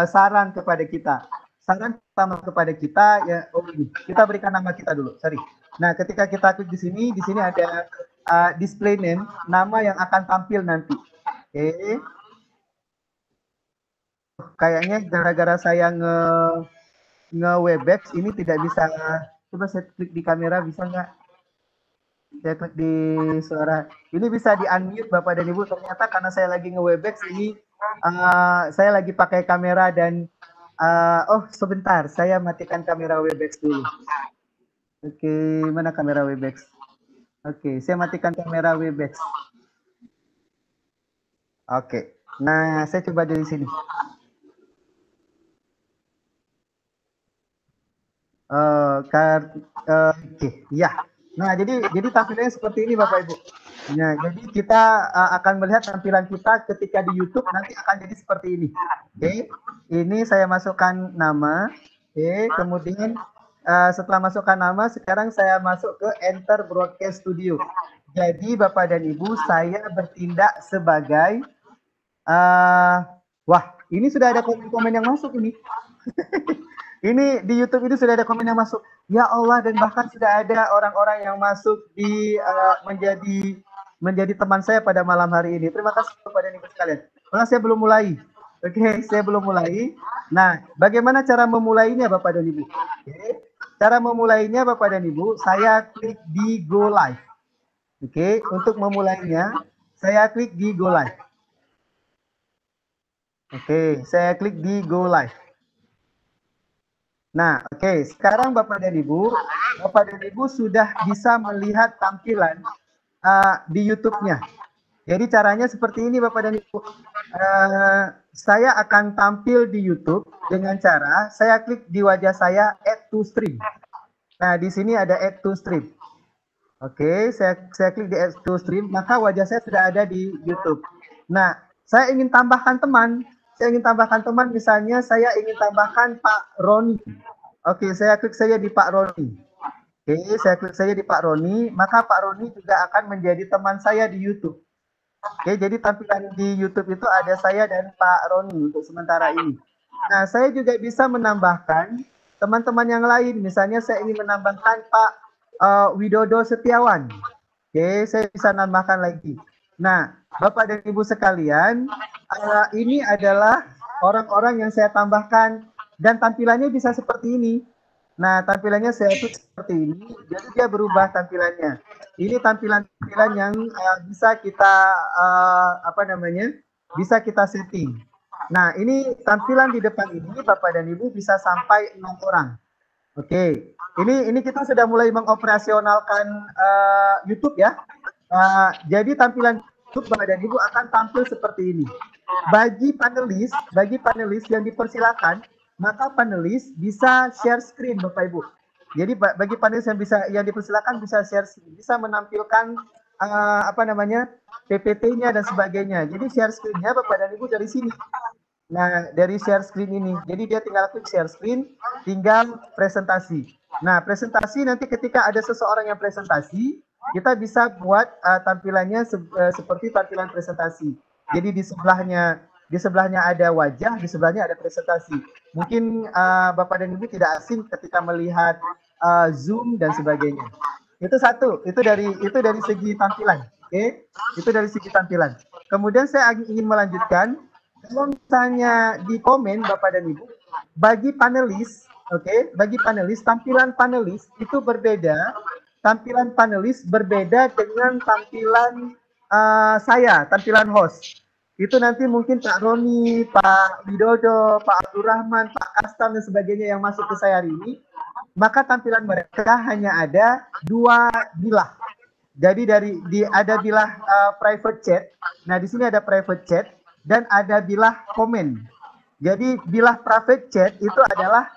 saran kepada kita. Saran pertama kepada kita ya, kita berikan nama kita dulu. Sorry. Nah, ketika kita klik di sini ada display name, nama yang akan tampil nanti. Oke. Kayaknya gara-gara saya nge-Webex ini tidak bisa. Coba saya klik di kamera, bisa nggak? Saya klik di suara. Ini bisa di unmute Bapak dan Ibu. Ternyata karena saya lagi nge-Webex ini, saya lagi pakai kamera dan oh sebentar, saya matikan kamera Webex dulu. Oke, mana kamera Webex? Oke, saya matikan kamera Webex. Oke, nah saya coba dari sini. Oke, ya. Nah, jadi tampilannya seperti ini Bapak Ibu. Nah, jadi kita akan melihat tampilan kita ketika di YouTube nanti akan jadi seperti ini. Oke, ini saya masukkan nama. Oke, kemudian setelah masukkan nama, sekarang saya masuk ke Enter Broadcast Studio. Jadi Bapak dan Ibu, saya bertindak sebagai wah, ini sudah ada komen-komen yang masuk ini. Ini di YouTube ini sudah ada komen yang masuk. Ya Allah, dan bahkan sudah ada orang-orang yang masuk di menjadi teman saya pada malam hari ini. Terima kasih kepada Ibu sekalian. Karena saya belum mulai. Oke, saya belum mulai. Nah, bagaimana cara memulainya Bapak dan Ibu? Oke. Cara memulainya Bapak dan Ibu, saya klik di Go Live. Oke, untuk memulainya, saya klik di Go Live. Oke, saya klik di Go Live. Nah, oke, sekarang Bapak dan Ibu sudah bisa melihat tampilan di YouTube-nya. Jadi caranya seperti ini Bapak dan Ibu. Saya akan tampil di YouTube dengan cara saya klik di wajah saya Add to Stream. Nah, di sini ada Add to Stream. Oke, saya klik di Add to Stream, maka wajah saya sudah ada di YouTube. Nah, saya ingin tambahkan teman. Misalnya saya ingin tambahkan Pak Roni. Oke, saya klik saja di Pak Roni. Oke, saya klik saja di Pak Roni, maka Pak Roni juga akan menjadi teman saya di YouTube. Oke, jadi tampilan di YouTube itu ada saya dan Pak Roni untuk sementara ini. Nah, saya juga bisa menambahkan teman-teman yang lain. Misalnya saya ingin menambahkan Pak Widodo Setiawan. Oke, saya bisa nambahkan lagi. Nah, Bapak dan Ibu sekalian, ini adalah orang-orang yang saya tambahkan dan tampilannya bisa seperti ini. Nah, tampilannya saya tuh seperti ini, jadi dia berubah tampilannya. Ini tampilan-tampilan yang bisa kita bisa kita setting. Nah, ini tampilan di depan ini Bapak dan Ibu bisa sampai 6 orang. Oke, ini kita sudah mulai mengoperasionalkan YouTube ya. Jadi tampilan YouTube Bapak dan Ibu akan tampil seperti ini. Bagi panelis yang dipersilakan, maka panelis bisa share screen Bapak Ibu. Jadi bagi panelis yang dipersilakan bisa share screen, bisa menampilkan PPT-nya dan sebagainya. Jadi share screen-nya Bapak dan Ibu dari sini. Nah, dari share screen ini. Jadi dia tinggal klik share screen, tinggal presentasi. Nah, presentasi nanti ketika ada seseorang yang presentasi, kita bisa buat tampilannya seperti tampilan presentasi. Jadi di sebelahnya ada wajah, di sebelahnya ada presentasi. Mungkin Bapak dan Ibu tidak asing ketika melihat Zoom dan sebagainya. Itu satu, itu dari segi tampilan. Oke, itu dari segi tampilan. Kemudian saya ingin melanjutkan, kalau misalnya di komen Bapak dan Ibu, bagi panelis, oke, bagi panelis, tampilan panelis itu berbeda. Tampilan panelis berbeda dengan tampilan saya, tampilan host. Itu nanti mungkin Pak Roni, Pak Widodo, Pak Abdurrahman, Pak Kastam dan sebagainya yang masuk ke saya hari ini, maka tampilan mereka hanya ada 2 bilah. Jadi ada bilah private chat. Nah, di sini ada private chat dan ada bilah komen. Jadi bilah private chat itu adalah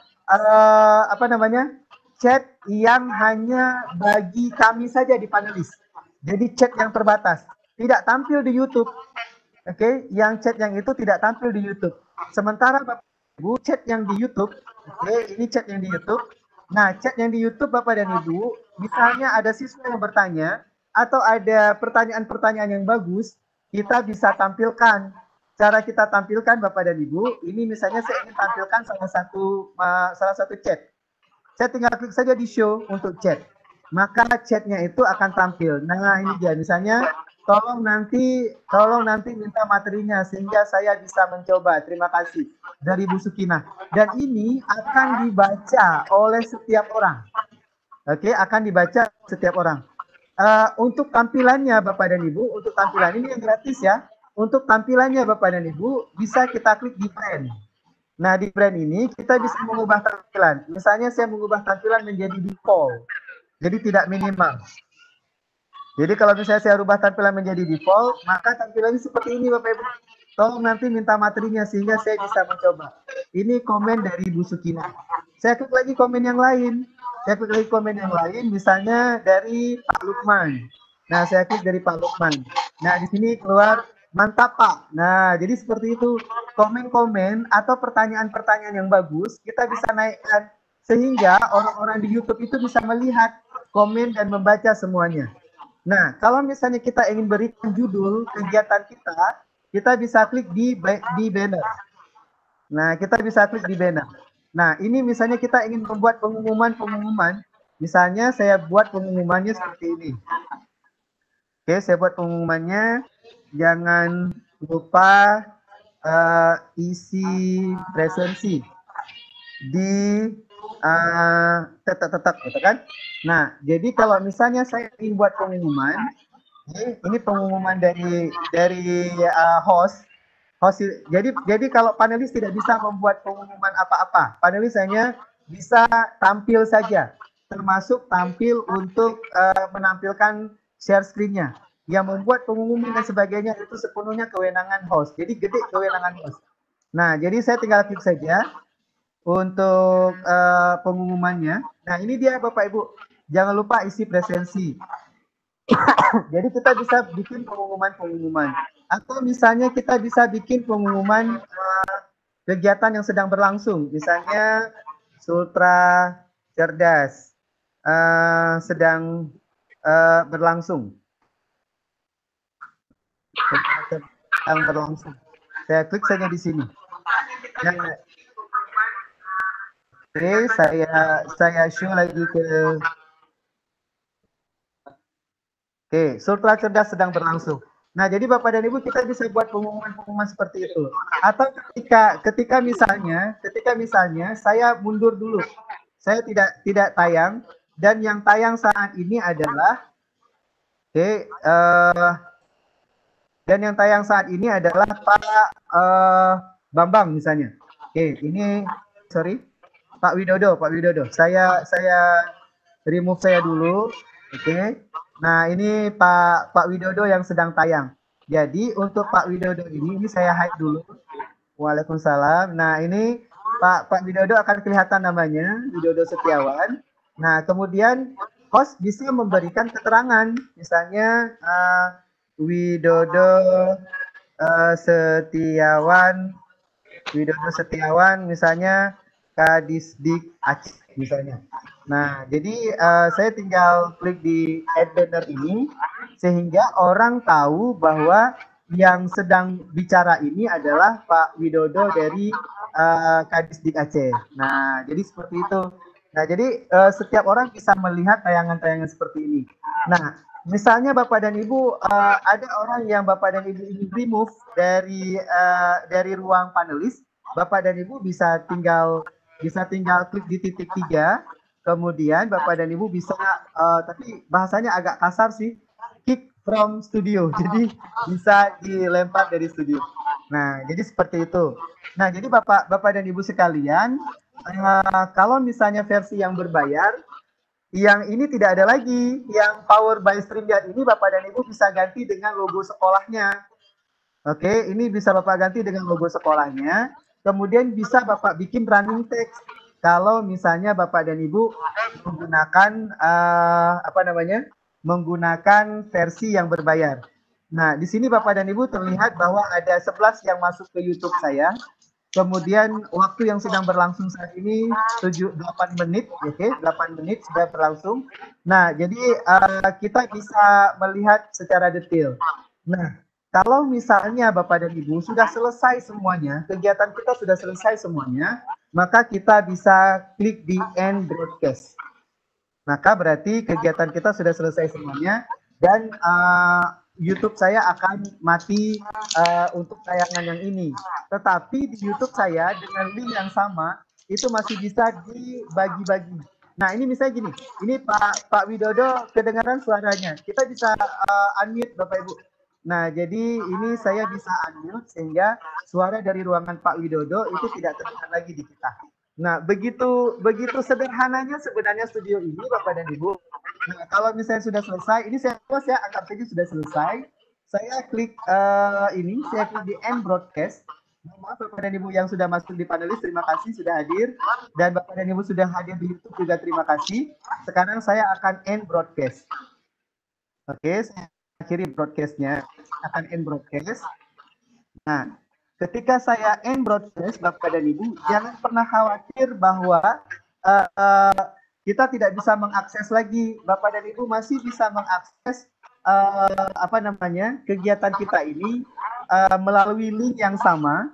chat yang hanya bagi kami saja di panelis. Jadi chat yang terbatas, tidak tampil di YouTube. Oke, yang chat yang itu tidak tampil di YouTube. Sementara Bapak Ibu chat yang di YouTube, oke, ini chat yang di YouTube. Nah, chat yang di YouTube Bapak dan Ibu, misalnya ada siswa yang bertanya atau ada pertanyaan-pertanyaan yang bagus, kita bisa tampilkan. Cara kita tampilkan Bapak dan Ibu, ini misalnya saya ingin tampilkan salah satu chat. Saya tinggal klik saja di show untuk chat. Maka chatnya itu akan tampil. Nah, ini dia misalnya tolong nanti minta materinya sehingga saya bisa mencoba. Terima kasih dari Bu Sukinah. Dan ini akan dibaca oleh setiap orang. Oke, akan dibaca setiap orang. Untuk tampilannya Bapak dan Ibu, untuk tampilan ini yang gratis ya. Untuk tampilannya Bapak dan Ibu bisa kita klik di brand. Nah, di brand ini kita bisa mengubah tampilan. Misalnya saya mengubah tampilan menjadi default. Jadi tidak minimal. Jadi kalau misalnya saya rubah tampilan menjadi default, maka tampilannya seperti ini Bapak Ibu. Tolong nanti minta materinya sehingga saya bisa mencoba. Ini komen dari Bu Sukina. Saya klik lagi komen yang lain. Misalnya dari Pak Lukman. Nah, saya klik dari Pak Lukman. Nah, di sini keluar mantap Pak. Nah, jadi seperti itu. Komen-komen atau pertanyaan-pertanyaan yang bagus, kita bisa naikkan. Sehingga orang-orang di YouTube itu bisa melihat, komen, dan membaca semuanya. Nah, kalau misalnya kita ingin berikan judul kegiatan kita bisa klik di banner. Nah, kita bisa klik di banner. Nah, ini misalnya kita ingin membuat pengumuman. Misalnya saya buat pengumumannya seperti ini. Oke, saya buat pengumumannya. Jangan lupa isi presensi di tetap gitu kan. Nah, jadi kalau misalnya saya ingin buat pengumuman, ini pengumuman dari host. Jadi kalau panelis tidak bisa membuat pengumuman apa-apa, panelis hanya bisa tampil saja, termasuk tampil untuk menampilkan share screen-nya. Yang membuat pengumuman dan sebagainya itu sepenuhnya kewenangan host. Jadi gede kewenangan host. Nah, jadi saya tinggal klik saja untuk pengumumannya. Nah, ini dia Bapak Ibu. Jangan lupa isi presensi. Jadi kita bisa bikin pengumuman. Atau misalnya kita bisa bikin pengumuman kegiatan yang sedang berlangsung. Misalnya Sultra Cerdas sedang berlangsung. Saya klik saja di sini. Nah, oke, saya show lagi ke. Oke, Sultra Cerdas sedang berlangsung. Nah, jadi Bapak dan Ibu kita bisa buat pengumuman seperti itu. Atau ketika misalnya saya mundur dulu, saya tidak tayang dan yang tayang saat ini adalah Pak Bambang misalnya. Oke, ini Pak Widodo. Saya remove saya dulu. Oke. Nah, ini Pak Widodo yang sedang tayang. Jadi untuk Pak Widodo ini saya hide dulu. Waalaikumsalam. Nah, ini Pak Widodo akan kelihatan namanya, Widodo Setiawan. Nah, kemudian host bisa memberikan keterangan, misalnya Widodo Setiawan, misalnya Kadisdik Aceh, misalnya. Nah, jadi saya tinggal klik di add banner ini, sehingga orang tahu bahwa yang sedang bicara ini adalah Pak Widodo dari Kadisdik Aceh. Nah, jadi seperti itu. Nah, jadi setiap orang bisa melihat tayangan-tayangan seperti ini. Nah, misalnya Bapak dan Ibu ada orang yang Bapak dan Ibu ingin remove dari ruang panelis, Bapak dan Ibu bisa tinggal klik di titik 3, kemudian Bapak dan Ibu bisa tapi bahasanya agak kasar sih, kick from studio. Jadi bisa dilempar dari studio. Nah, jadi seperti itu. Nah, jadi Bapak dan Ibu sekalian, kalau misalnya versi yang berbayar, yang ini tidak ada lagi, yang Power by StreamYard ini Bapak dan Ibu bisa ganti dengan logo sekolahnya. Oke, ini bisa Bapak ganti dengan logo sekolahnya. Kemudian bisa Bapak bikin running text. kalau misalnya Bapak dan Ibu menggunakan menggunakan versi yang berbayar. Nah, di sini Bapak dan Ibu terlihat bahwa ada 11 yang masuk ke YouTube saya. Kemudian waktu yang sedang berlangsung saat ini 8 menit, oke, 8 menit sudah berlangsung. Nah, jadi kita bisa melihat secara detail. Nah, kalau misalnya Bapak dan Ibu sudah selesai semuanya, kegiatan kita sudah selesai semuanya, maka kita bisa klik di end broadcast. Maka berarti kegiatan kita sudah selesai semuanya dan YouTube saya akan mati untuk tayangan yang ini. Tetapi di YouTube saya dengan link yang sama itu masih bisa dibagi-bagi. Nah, ini misalnya gini, ini Pak Widodo kedengaran suaranya. Kita bisa unmute Bapak Ibu. Nah, jadi ini saya bisa unmute sehingga suara dari ruangan Pak Widodo itu tidak terdengar lagi di kita. Nah, begitu sederhananya sebenarnya studio ini Bapak dan Ibu. Nah, kalau misalnya sudah selesai, ini saya anggap saja sudah selesai. Saya klik saya klik di end broadcast. Maaf Bapak dan Ibu yang sudah masuk di panelis, terima kasih sudah hadir. Dan Bapak dan Ibu sudah hadir di YouTube juga terima kasih. Sekarang saya akan end broadcast. Oke, saya akhiri broadcastnya, akan end broadcast. Nah, ketika saya end broadcast, Bapak dan Ibu, jangan pernah khawatir bahwa kita tidak bisa mengakses lagi. Bapak dan Ibu masih bisa mengakses kegiatan kita ini melalui link yang sama,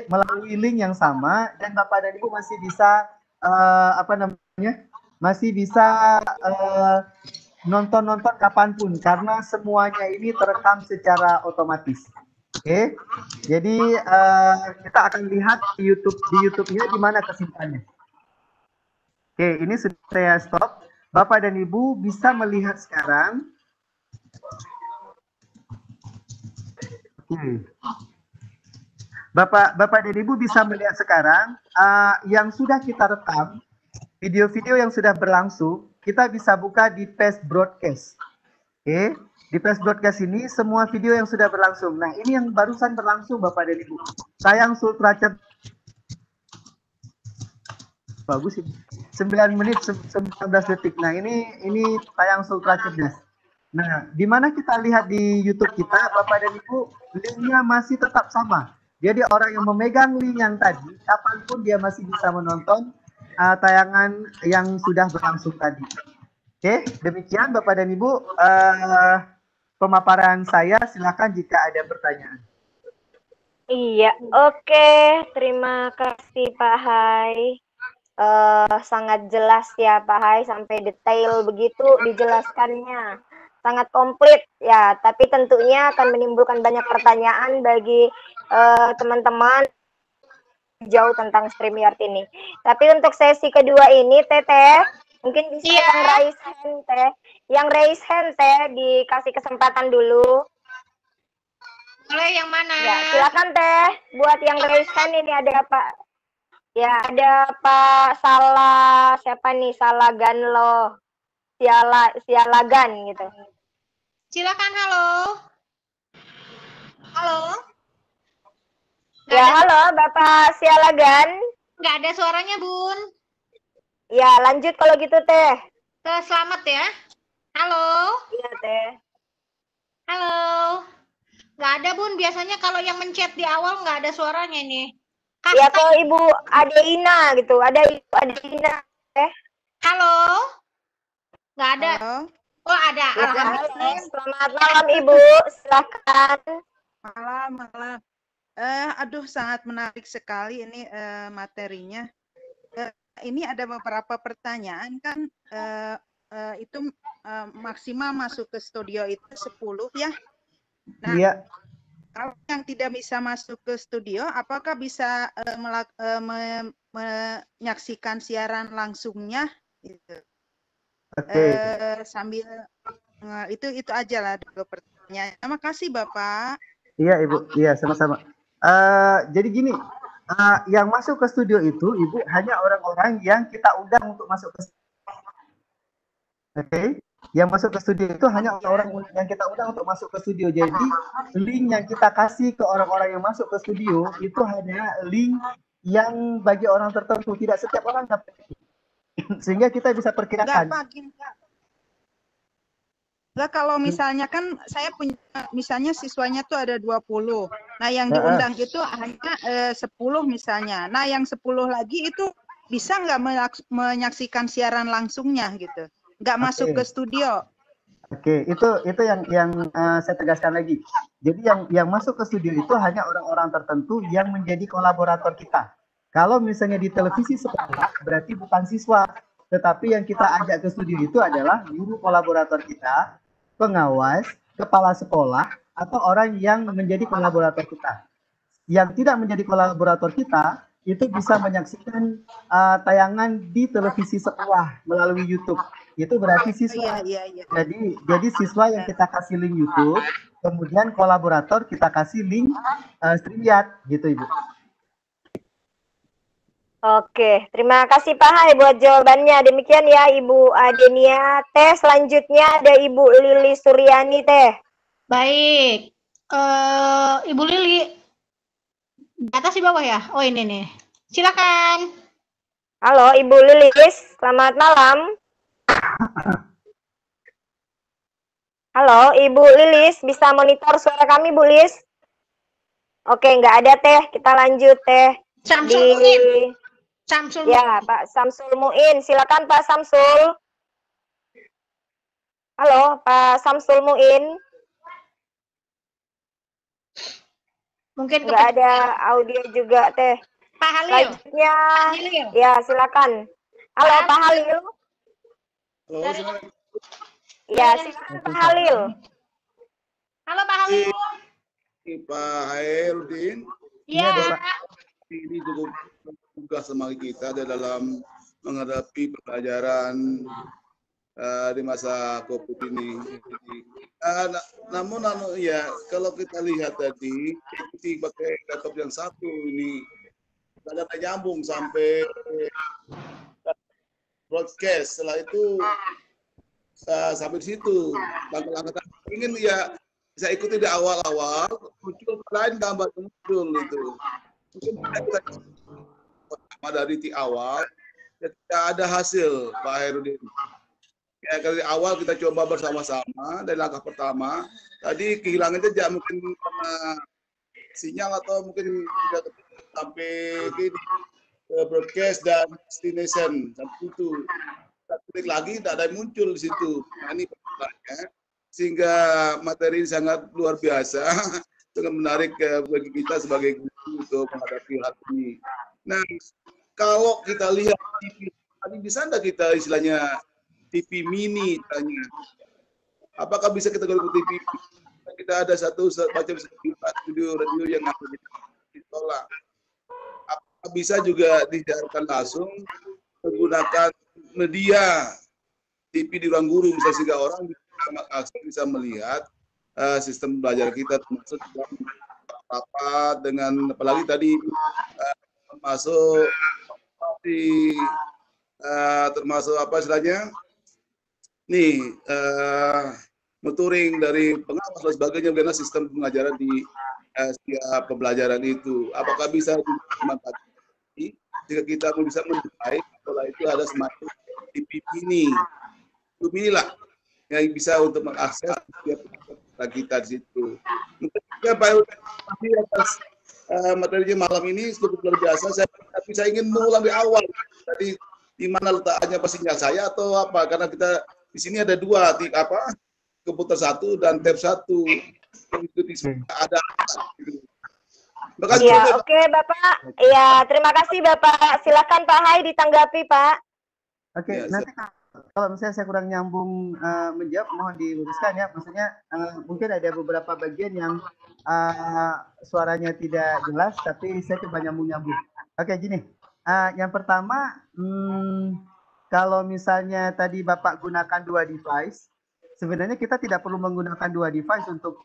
melalui link yang sama, dan Bapak dan Ibu masih bisa masih bisa nonton kapanpun karena semuanya ini terekam secara otomatis. Oke, jadi kita akan lihat di YouTube-nya di mana kesimpannya. Oke, ini sudah saya stop. Bapak dan Ibu bisa melihat sekarang. Oke. Bapak dan Ibu bisa melihat sekarang yang sudah kita rekam, video-video yang sudah berlangsung, kita bisa buka di page broadcast. Oke, di page broadcast ini semua video yang sudah berlangsung. Nah, ini yang barusan berlangsung Bapak dan Ibu. Tayang Sultra Cerdas. Bagus ini. 9 menit 19 detik. Nah, ini tayang Sultra Cerdas. Nah, di mana kita lihat di YouTube kita, Bapak dan Ibu, linknya masih tetap sama. Jadi orang yang memegang link yang tadi, kapanpun dia masih bisa menonton tayangan yang sudah berlangsung tadi. Oke, demikian Bapak dan Ibu pemaparan saya. Silakan jika ada pertanyaan. Iya, oke. Terima kasih Pak Hai. Sangat jelas ya Pak Hai, sampai detail begitu dijelaskannya. Sangat komplit ya, tapi tentunya akan menimbulkan banyak pertanyaan bagi teman-teman jauh tentang StreamYard ini. Tapi untuk sesi kedua ini, Teteh, mungkin bisa yang raise hand, Teh. Yang raise hand, Teh, dikasih kesempatan dulu. Boleh yang mana? Ya, silakan, Teh. Buat yang raise hand ini ada Pak. Ya, ada Pak siapa nih? Salaganlo. Sialagan gitu. Silakan, halo. Halo. Ya, halo Bapak Sialagan. Nggak ada suaranya, Bun. Ya, lanjut kalau gitu, Teh. Selamat ya. Halo. Iya, Teh. Halo. Nggak ada, Bun. Biasanya kalau yang mencet di awal nggak ada suaranya nih. Ya, kalau Ibu Adeina gitu. Ada Ibu Adeina, Teh. Halo. Nggak ada. Halo. Oh, ada. Ya, Alhamdulillah. selamat malam, Ibu. Silakan. Malam. Aduh, sangat menarik sekali ini materinya. Ini ada beberapa pertanyaan kan, itu maksimal masuk ke studio itu 10 ya. Nah, Iya. kalau yang tidak bisa masuk ke studio, apakah bisa menyaksikan siaran langsungnya? Gitu. Oke. Sambil itu aja lah dulu pertanyaan. Terima kasih Bapak. Iya Ibu, iya sama-sama. Jadi gini, yang masuk ke studio itu Ibu hanya orang-orang yang kita undang untuk masuk ke studio. Oke, yang masuk ke studio itu hanya orang yang kita undang untuk masuk ke studio. Jadi link yang kita kasih ke orang-orang yang masuk ke studio itu hanya link yang bagi orang tertentu, tidak setiap orang dapat. Sehingga kita bisa perkirakan. Enggak, kalau misalnya kan saya punya, misalnya siswanya tuh ada 20. Nah, yang diundang itu hanya 10 misalnya. Nah, yang 10 lagi itu bisa nggak menyaksikan siaran langsungnya gitu? Nggak masuk ke studio. Oke, itu yang saya tegaskan lagi. Jadi yang masuk ke studio itu hanya orang-orang tertentu yang menjadi kolaborator kita. Kalau misalnya di televisi sekolah, berarti bukan siswa, tetapi yang kita ajak ke studio itu adalah guru kolaborator kita, pengawas, kepala sekolah, atau orang yang menjadi kolaborator kita. Yang tidak menjadi kolaborator kita, itu bisa menyaksikan tayangan di televisi sekolah melalui YouTube. Itu berarti siswa. Jadi siswa yang kita kasih link YouTube, kemudian kolaborator kita kasih link StreamYard, gitu Ibu. Oke, terima kasih Pak Hai buat jawabannya. Demikian ya Ibu Adenia. Teh selanjutnya ada Ibu Lili Suryani Teh. Baik, Ibu Lili, di atas di bawah ya? Oh ini nih, silakan. Halo Ibu Lilis, selamat malam. Halo Ibu Lilis, bisa monitor suara kami Bu Lilis? Oke, nggak ada Teh, kita lanjut Teh. Samsul Muin. Samsul ya, Pak Samsul Muin, silakan Pak Samsul. Halo Pak Samsul Muin. Mungkin nggak ada audio juga Teh. Pak Halil. Selanjutnya, ya silakan. Halo Pak Halil. Halo, silakan. Ya, silakan Pak Halil. Halo Pak Halil. Pak Hairudin. Iya. Ini cukup tugas sama kita dalam menghadapi pembelajaran di masa COVID ini. Namun ya kalau kita lihat tadi, ikuti pakai laptop yang satu ini ada nyambung sampai broadcast. Setelah itu sampai di situ langkah-langkah ingin ya saya ikuti di awal-awal muncul lain gambar muncul itu mungkin dari di awal ya, tidak ada hasil Pak Hairudin. Ya dari awal kita coba bersama-sama dari langkah pertama tadi kehilangan jejak mungkin karena sinyal atau mungkin tidak sampai gini broadcast dan destination sampai itu klik lagi tidak ada yang muncul di situ. Nah, ini pertanyaannya sehingga materi ini sangat luar biasa sangat menarik bagi kita sebagai guru untuk menghadapi hal ini. Nah kalau kita lihat TV tadi bisa nggak kita istilahnya TV mini tanya apakah bisa kita gunakan TV kita ada satu macam studio radio yang ada di sekolah apakah bisa juga dijalankan langsung menggunakan media TV di ruang guru misalnya sehingga orang bisa melihat sistem belajar kita termasuk rapat dengan apalagi tadi termasuk apa istilahnya nih mentoring dari pengawas dan sebagainya bagaimana sistem pengajaran di setiap pembelajaran itu apakah bisa dimanfaatkan jika kita bisa menilai setelah itu ada semacam TV ini inilah yang bisa untuk mengakses kita di situ. Mungkin Pak Yudi atas materinya malam ini cukup luar biasa. Tapi saya ingin mengulang di awal. Tadi di mana letaknya sinyal saya atau apa? Karena kita di sini ada dua, komputer satu dan tab satu. Itu ada. Ya, oke Bapak. Ya, terima kasih Bapak. Silakan Pak Hai ditanggapi Pak. Oke, nanti kalau misalnya saya kurang nyambung menjawab, mohon diluruskan ya. Maksudnya mungkin ada beberapa bagian yang suaranya tidak jelas, tapi saya coba nyambung-nyambung. Oke, gini. Yang pertama, kalau misalnya tadi Bapak gunakan dua device, sebenarnya kita tidak perlu menggunakan dua device untuk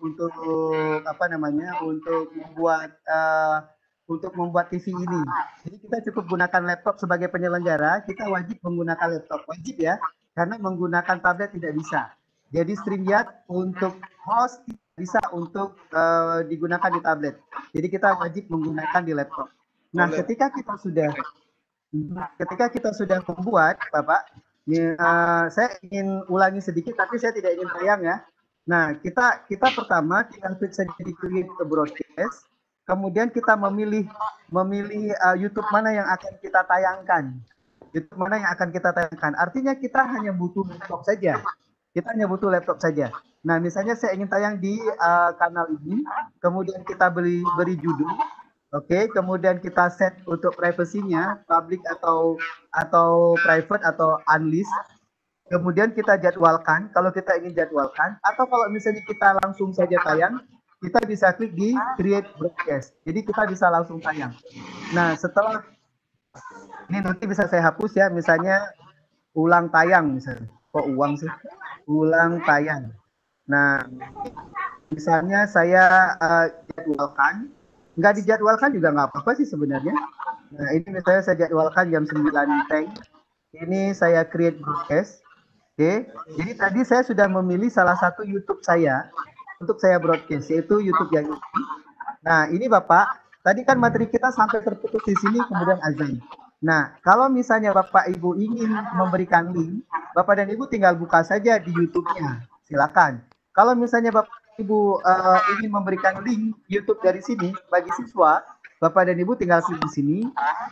apa namanya, untuk membuat TV ini. Jadi kita cukup gunakan laptop sebagai penyelenggara, kita wajib menggunakan laptop, wajib ya, karena menggunakan tablet tidak bisa. Jadi StreamYard untuk host bisa untuk digunakan di tablet. Jadi kita wajib menggunakan di laptop. Nah, ketika kita sudah membuat, Bapak, saya ingin ulangi sedikit, tapi saya tidak ingin tayang ya. Nah, kita pertama tinggal klik saja di create the broadcast, kemudian kita memilih YouTube mana yang akan kita tayangkan. YouTube mana yang akan kita tayangkan. Artinya kita hanya butuh laptop saja. Kita hanya butuh laptop saja. Nah, misalnya saya ingin tayang di kanal ini, kemudian kita beri judul. Oke, kemudian kita set untuk privasinya, public atau private atau unlist. Kemudian kita jadwalkan, kalau kita ingin jadwalkan, atau kalau misalnya kita langsung saja tayang, kita bisa klik di create broadcast. Jadi kita bisa langsung tayang. Nah, setelah ini nanti bisa saya hapus ya, misalnya ulang tayang misalnya. Kok uang sih? Ulang tayang. Nah, misalnya saya jadwalkan. Nggak dijadwalkan juga nggak apa-apa sih sebenarnya. Nah, ini misalnya saya jadwalkan jam 9 teng. Ini saya create broadcast. Oke. Jadi tadi saya sudah memilih salah satu YouTube saya untuk saya broadcast, yaitu YouTube yang ini. Nah, ini Bapak, tadi kan materi kita sampai terputus di sini kemudian azan. Nah, kalau misalnya Bapak Ibu ingin memberikan link, Bapak dan Ibu tinggal buka saja di YouTube-nya. Silakan. Kalau misalnya Bapak Ibu ingin memberikan link YouTube dari sini bagi siswa, Bapak dan Ibu tinggal klik di sini,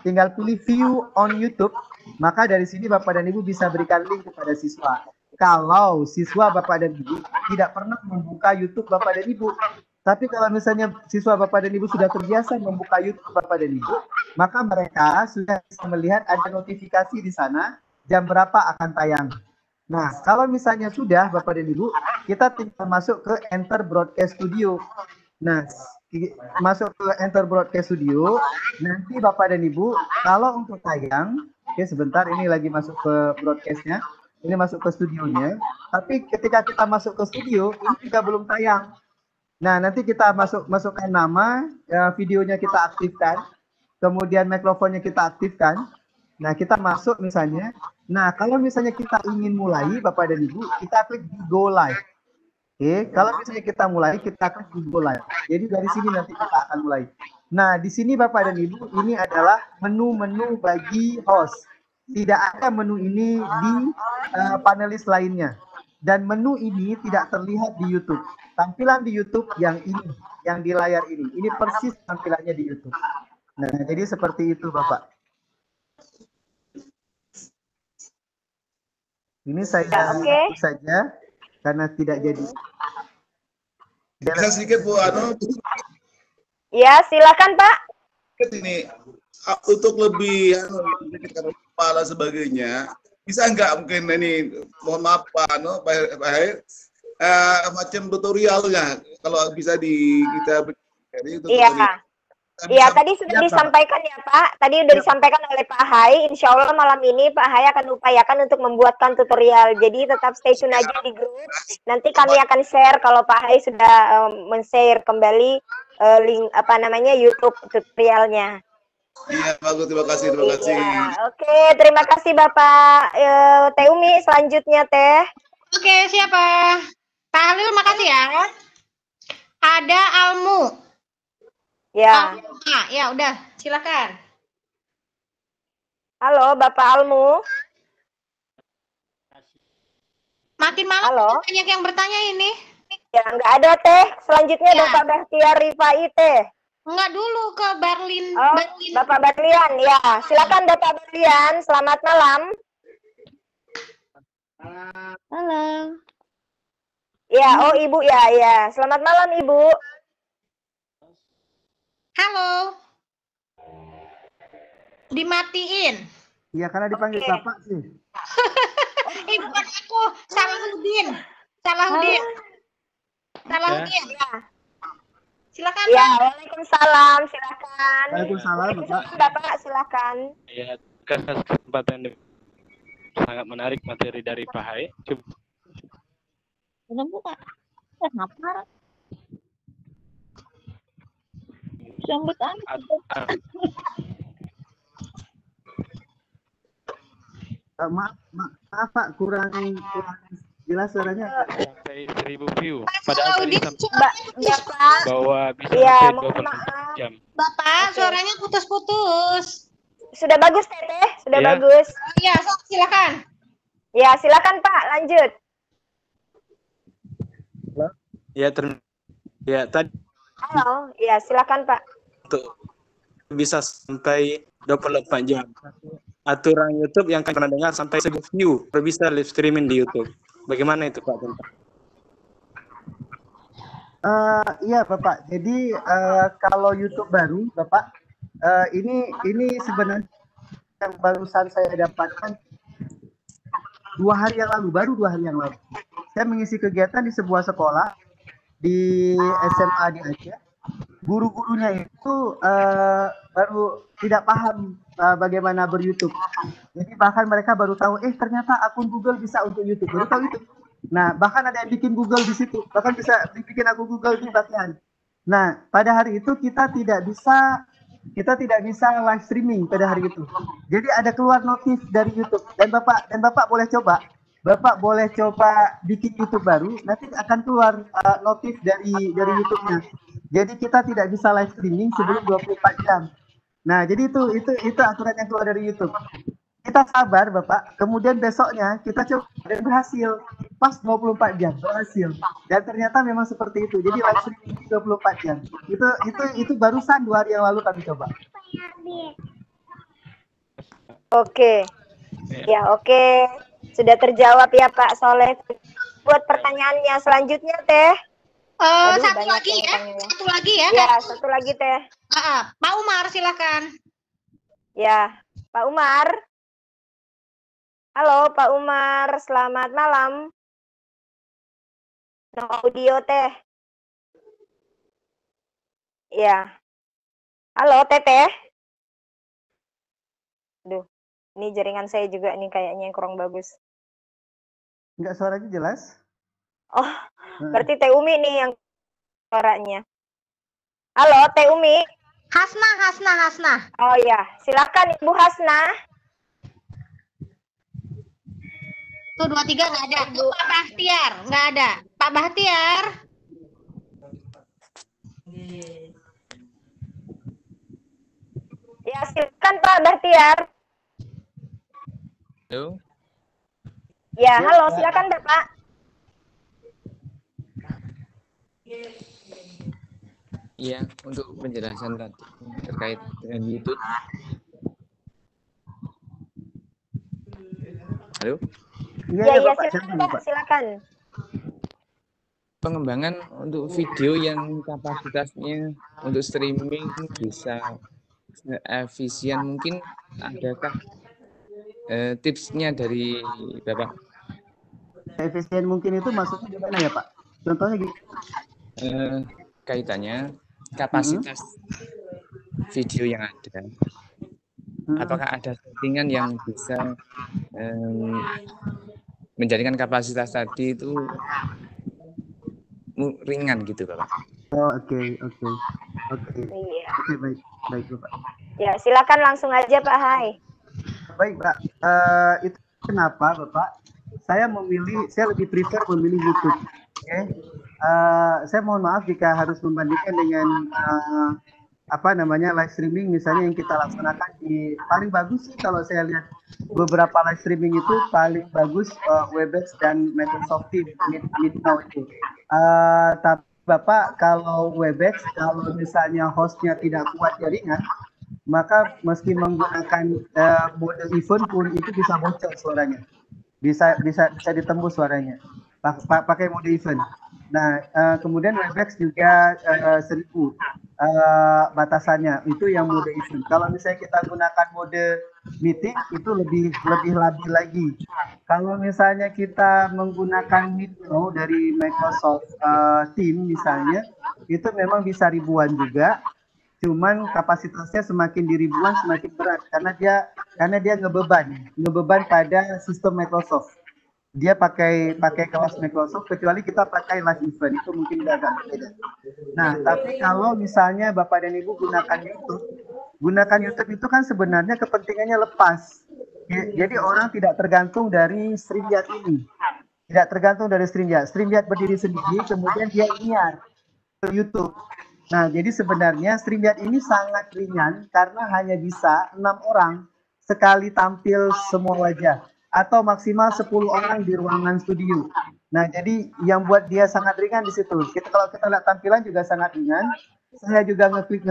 tinggal pilih view on YouTube, maka dari sini Bapak dan Ibu bisa berikan link kepada siswa. Kalau siswa Bapak dan Ibu tidak pernah membuka YouTube Bapak dan Ibu, tapi kalau misalnya siswa Bapak dan Ibu sudah terbiasa membuka YouTube Bapak dan Ibu, maka mereka sudah bisa melihat ada notifikasi di sana jam berapa akan tayang. Nah, kalau misalnya sudah Bapak dan Ibu, kita tinggal masuk ke Enter Broadcast Studio. Nah, masuk ke Enter Broadcast Studio, nanti Bapak dan Ibu, kalau untuk tayang, oke sebentar, ini lagi masuk ke broadcastnya, ini masuk ke studionya, tapi ketika kita masuk ke studio, ini juga belum tayang. Nah, nanti kita masukkan nama, videonya kita aktifkan, kemudian mikrofonnya kita aktifkan. Nah, kita masuk misalnya. Nah, kalau misalnya kita ingin mulai, Bapak dan Ibu, kita klik di Go Live. Oke, kalau misalnya kita mulai, kita klik di Go Live. Jadi dari sini nanti kita akan mulai. Nah, di sini Bapak dan Ibu, ini adalah menu-menu bagi host. Tidak ada menu ini di panelis lainnya. Dan menu ini tidak terlihat di YouTube. Tampilan di YouTube yang ini, yang di layar ini. Ini persis tampilannya di YouTube. Nah, jadi seperti itu, Bapak. Ini saya saja karena tidak jadi. Bisa sedikit Bu Ya, silakan Pak. Ini untuk lebih kepala sebagainya, bisa nggak mungkin ini mohon maaf Pak macam tutorialnya kalau bisa kita Iya. Iya, tadi sudah disampaikan ya Pak. Tadi sudah disampaikan oleh Pak Hai. Insya Allah malam ini Pak Hai akan upayakan untuk membuatkan tutorial. Jadi tetap stay tune aja di grup. Nanti kami akan share kalau Pak Hai sudah men-share kembali link YouTube tutorialnya. Iya, bagus. Terima kasih. Iya, oke, terima kasih Bapak Teh Umi. Selanjutnya Teh. Oke, siapa? Pak Halil, makasih ya. Ada Almu. Ya. Ya udah, silakan. Halo, Bapak Almu. Makin malam banyak yang bertanya ini. Ya, nggak ada Teh. Selanjutnya ya. Bapak Bahtiar Rifai Teh. Enggak dulu ke Berlin. Berlin. Bapak Berlian, ya. Silakan Bapak Berlian. Selamat malam. Halo. Ya, oh Ibu ya. Selamat malam Ibu. Halo. Dimatiin. Iya, karena dipanggil Bapak sih. Bukan aku, Salahuddin. Ya. Silakan. Ya, Waalaikumsalam. Silakan. Waalaikumsalam, Bapak, silakan. Ya, kesempatan sangat menarik materi dari Pak Hai. Belum buka. Kenapa? Sambut maaf Pak, kurang jelas suaranya. Sampai 1000 view. Padahal tadi Pak. bahwa bisa ya, sampai maaf. jam. Bapak, suaranya putus-putus. Sudah bagus, Teteh. Sudah Ya. bagus. Ya, silakan. Ya, silakan Pak, lanjut. Ya, ya tadi Halo. Ya, silakan Pak. untuk bisa sampai 24 jam. Aturan YouTube yang kami pernah dengar sampai 1000 view baru bisa live streaming di YouTube. Bagaimana itu Pak? Iya Bapak. Jadi kalau YouTube baru Bapak, ini sebenarnya yang barusan saya dapatkan 2 hari yang lalu, baru 2 hari yang lalu. Saya mengisi kegiatan di sebuah sekolah di SMA di Aceh. Guru-gurunya itu baru tidak paham bagaimana ber-YouTube. Jadi bahkan mereka baru tahu, ternyata akun Google bisa untuk YouTube. Baru tahu itu. Nah, bahkan ada yang bikin Google di situ. Bahkan bisa bikin akun Google di bagian. Nah, pada hari itu kita tidak bisa live streaming pada hari itu. Jadi ada keluar notif dari YouTube dan Bapak boleh coba. Bapak boleh coba bikin YouTube baru, nanti akan keluar notif dari YouTube-nya. Jadi kita tidak bisa live streaming sebelum 24 jam. Nah, jadi itu aturan yang keluar dari YouTube. Kita sabar Bapak, kemudian besoknya kita coba dan berhasil. Pas 24 jam berhasil. Dan ternyata memang seperti itu. Jadi live streaming 24 jam. Itu barusan 2 hari yang lalu kami coba. Oke. Ya, oke. Sudah terjawab ya Pak Soleh. Buat pertanyaannya selanjutnya Teh. Aduh, Satu banyak lagi yang ya. bertanya. Satu lagi ya. Ya, satu lagi Teh. Pak Umar, silakan. Ya, Pak Umar. Halo Pak Umar, selamat malam. No audio Teh. Ya. Halo Teteh. Aduh, ini jaringan saya juga nih kayaknya yang kurang bagus. Enggak, suaranya jelas? Oh, berarti Teh Umi nih yang suaranya. Halo Teh Umi. Hasna. Oh ya, silakan Ibu Hasna. Tuh 23 nggak ada. Tuh Pak Bahtiar nggak ada. Pak Bahtiar. Ya, silakan Pak Bahtiar. Halo. Ya, halo, silakan Bapak. Iya, untuk penjelasan tadi terkait dengan YouTube. Halo. Iya, silakan. Pengembangan untuk video yang kapasitasnya untuk streaming bisa efisien, mungkin adakah tipsnya dari Bapak? Efisien mungkin itu maksudnya gimana ya Pak? Contohnya gini. Kaitannya kapasitas video yang ada. Apakah ada settingan yang bisa menjadikan kapasitas tadi itu ringan gitu Bapak? Oh, oke. Iya. Oke, baik Bapak. Ya, silakan langsung aja Pak Hai. Baik Pak, itu kenapa Bapak? Saya lebih prefer memilih YouTube. Oke. Saya mohon maaf jika harus membandingkan dengan live streaming misalnya yang kita laksanakan di paling bagus sih kalau saya lihat beberapa live streaming itu paling bagus Webex dan Microsoft Teams Meet Now itu. Tapi Bapak kalau Webex kalau misalnya hostnya tidak kuat jaringan, maka meski menggunakan mode event pun itu bisa bocor suaranya, bisa ditembus suaranya pakai mode event. Nah, kemudian Webex juga 1000 batasannya, itu yang mode event. Kalau misalnya kita gunakan mode meeting itu lebih labil lagi. Kalau misalnya kita menggunakan Meet Now dari Microsoft Teams misalnya, itu memang bisa ribuan juga. Cuman kapasitasnya semakin di ribuan semakin berat karena dia ngebeban pada sistem Microsoft. Dia pakai kelas Microsoft, kecuali kita pakai live event itu mungkin agak berbeda. Nah, tapi kalau misalnya Bapak dan Ibu gunakan YouTube itu kan sebenarnya kepentingannya lepas. Jadi orang tidak tergantung dari StreamYard ini. Tidak tergantung dari StreamYard. StreamYard berdiri sendiri, kemudian dia nyiar ke YouTube. Nah, jadi sebenarnya StreamYard ini sangat ringan karena hanya bisa 6 orang sekali tampil semua wajah atau maksimal 10 orang di ruangan studio. Nah, jadi yang buat dia sangat ringan di situ. Kalau kita lihat tampilan juga sangat ringan. Saya juga ngeklik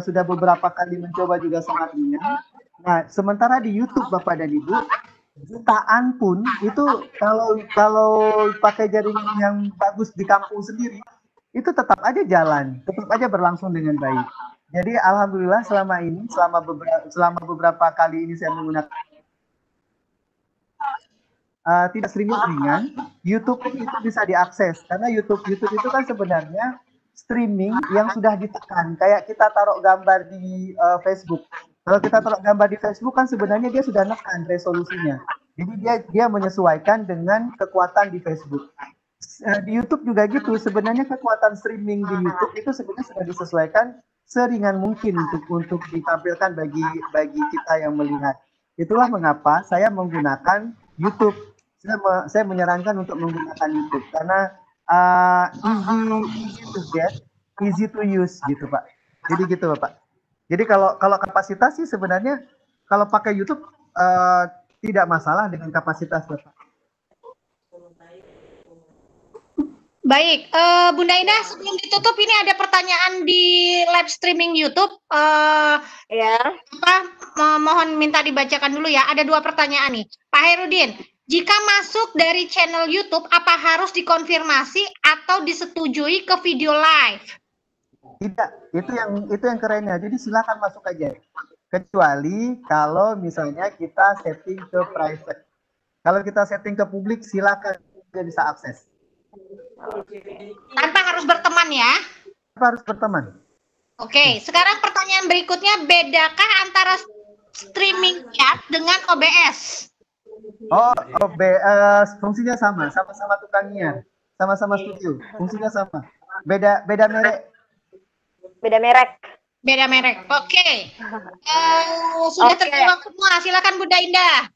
sudah beberapa kali mencoba juga sangat ringan. Nah, sementara di YouTube Bapak dan Ibu, jutaan pun itu kalau pakai jaringan yang bagus di kampung sendiri, itu tetap aja jalan, tetap aja berlangsung dengan baik. Jadi alhamdulillah selama ini, selama beberapa kali ini saya menggunakan tidak streaming ringan, YouTube itu bisa diakses karena YouTube itu kan sebenarnya streaming yang sudah ditekan. Kayak kita taruh gambar di Facebook. Kalau kita taruh gambar di Facebook kan sebenarnya dia sudah nekan resolusinya. Jadi dia menyesuaikan dengan kekuatan di Facebook. Di YouTube juga gitu, sebenarnya kekuatan streaming di YouTube itu sebenarnya sudah disesuaikan seringan mungkin untuk ditampilkan bagi kita yang melihat. Itulah mengapa saya menggunakan YouTube. Saya menyarankan untuk menggunakan YouTube karena easy to get, easy to use gitu Pak. Jadi gitu Pak. Jadi kalau kapasitas sih sebenarnya kalau pakai YouTube tidak masalah dengan kapasitas Bapak. Baik, Bunda Indah, sebelum ditutup ini ada pertanyaan di live streaming YouTube. Ya. Mohon minta dibacakan dulu ya. Ada 2 pertanyaan nih. Pak Hairudin, jika masuk dari channel YouTube, apa harus dikonfirmasi atau disetujui ke video live? Tidak, itu yang kerennya. Jadi silakan masuk aja. Kecuali kalau misalnya kita setting ke private. Kalau kita setting ke publik, silakan dia bisa akses. Tanpa harus berteman ya? Tanpa harus berteman. Oke, sekarang pertanyaan berikutnya, bedakah antara streaming chat dengan OBS? Fungsinya sama-sama tukang nyiar, sama-sama studio, fungsinya sama. Beda merek. Beda merek. Oke. Sudah terjawab semua. Silakan Bunda Indah.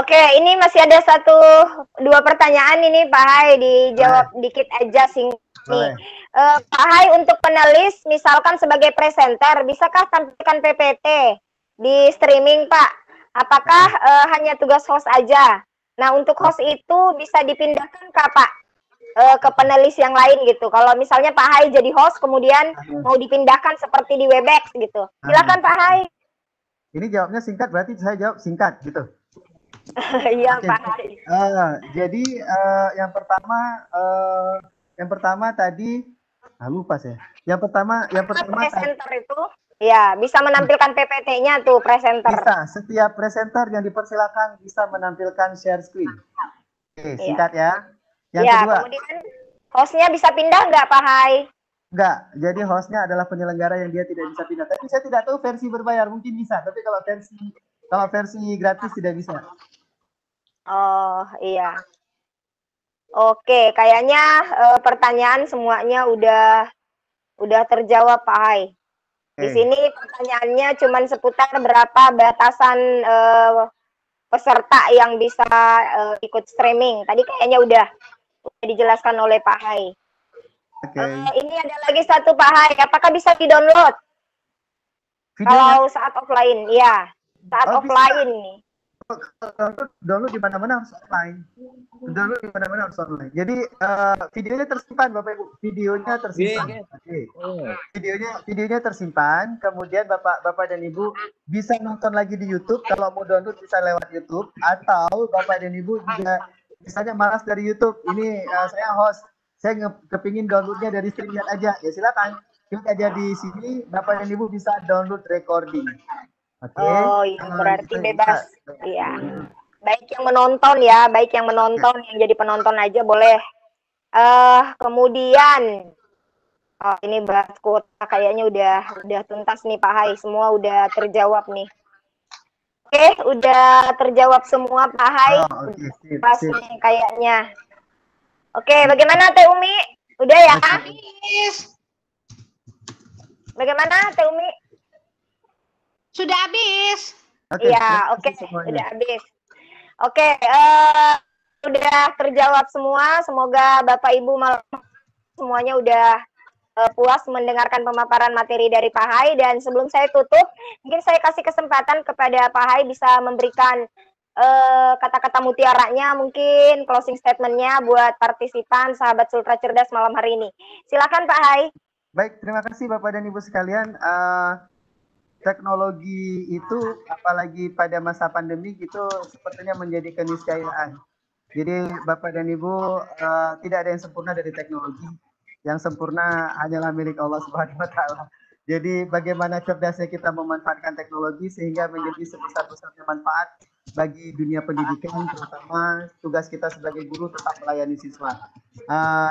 Oke, ini masih ada 2 pertanyaan ini Pak Hai, dijawab dikit aja singkat nih. Pak Hai, untuk penulis misalkan sebagai presenter, bisakah tampilkan PPT di streaming Pak? Apakah hanya tugas host aja? Nah, untuk host itu bisa dipindahkan ke Pak? Ke penulis yang lain gitu. Kalau misalnya Pak Hai jadi host, kemudian mau dipindahkan seperti di Webex gitu. Silakan Pak Hai. Ini jawabnya singkat, berarti saya jawab singkat gitu. Iya Pak Hai. Jadi yang pertama tadi lupa saya. Yang pertama presenter itu ya bisa menampilkan PPT-nya tuh presenter. Bisa, setiap presenter yang dipersilakan bisa menampilkan share screen. Oke, singkat ya. Yang kedua, kemudian hostnya bisa pindah nggak Pak Hai? Nggak, jadi hostnya adalah penyelenggara yang dia tidak bisa pindah. Tapi saya tidak tahu versi berbayar, mungkin bisa. Tapi kalau versi gratis tidak bisa. Oh iya. Oke, kayaknya pertanyaan semuanya udah terjawab Pak Hai. Di sini pertanyaannya cuma seputar berapa batasan peserta yang bisa ikut streaming. Tadi kayaknya udah dijelaskan oleh Pak Hai. Ini ada lagi satu Pak Hai, apakah bisa di-download? Kalau saat offline, ya. Saat offline nih. Download di mana-mana harus online. Jadi videonya tersimpan Bapak Ibu. Videonya tersimpan. Kemudian Bapak dan Ibu bisa nonton lagi di YouTube. Kalau mau download bisa lewat YouTube. Atau Bapak dan Ibu juga misalnya malas dari YouTube. Ini saya host. Saya kepingin downloadnya dari StreamYard aja. Ya silakan. Klik aja di sini. Bapak dan Ibu bisa download recording. Oh iya, berarti bebas. Iya. Baik yang menonton ya, yang jadi penonton aja boleh. Kemudian ini bahas kuota kayaknya udah tuntas nih Pak Hai, semua udah terjawab nih. Oke, udah terjawab semua Pak Hai. Pas nih kayaknya. Oke, bagaimana Teh Umi? Udah ya? Bagaimana Teh Umi? Sudah habis. Iya, oke, udah habis. Oke, udah terjawab semua. Semoga Bapak Ibu malam semuanya udah puas mendengarkan pemaparan materi dari Pak Hai, dan sebelum saya tutup, mungkin saya kasih kesempatan kepada Pak Hai bisa memberikan kata-kata mutiaranya, mungkin closing statementnya buat partisipan sahabat Sultra Cerdas malam hari ini. Silakan Pak Hai. Baik, terima kasih Bapak dan Ibu sekalian. Teknologi itu apalagi pada masa pandemi itu sepertinya menjadi keniscayaan. Jadi Bapak dan Ibu tidak ada yang sempurna dari teknologi. Yang sempurna hanyalah milik Allah Subhanahu wa taala. Jadi bagaimana cerdasnya kita memanfaatkan teknologi sehingga menjadi sebesar-besarnya manfaat bagi dunia pendidikan, terutama tugas kita sebagai guru tetap melayani siswa.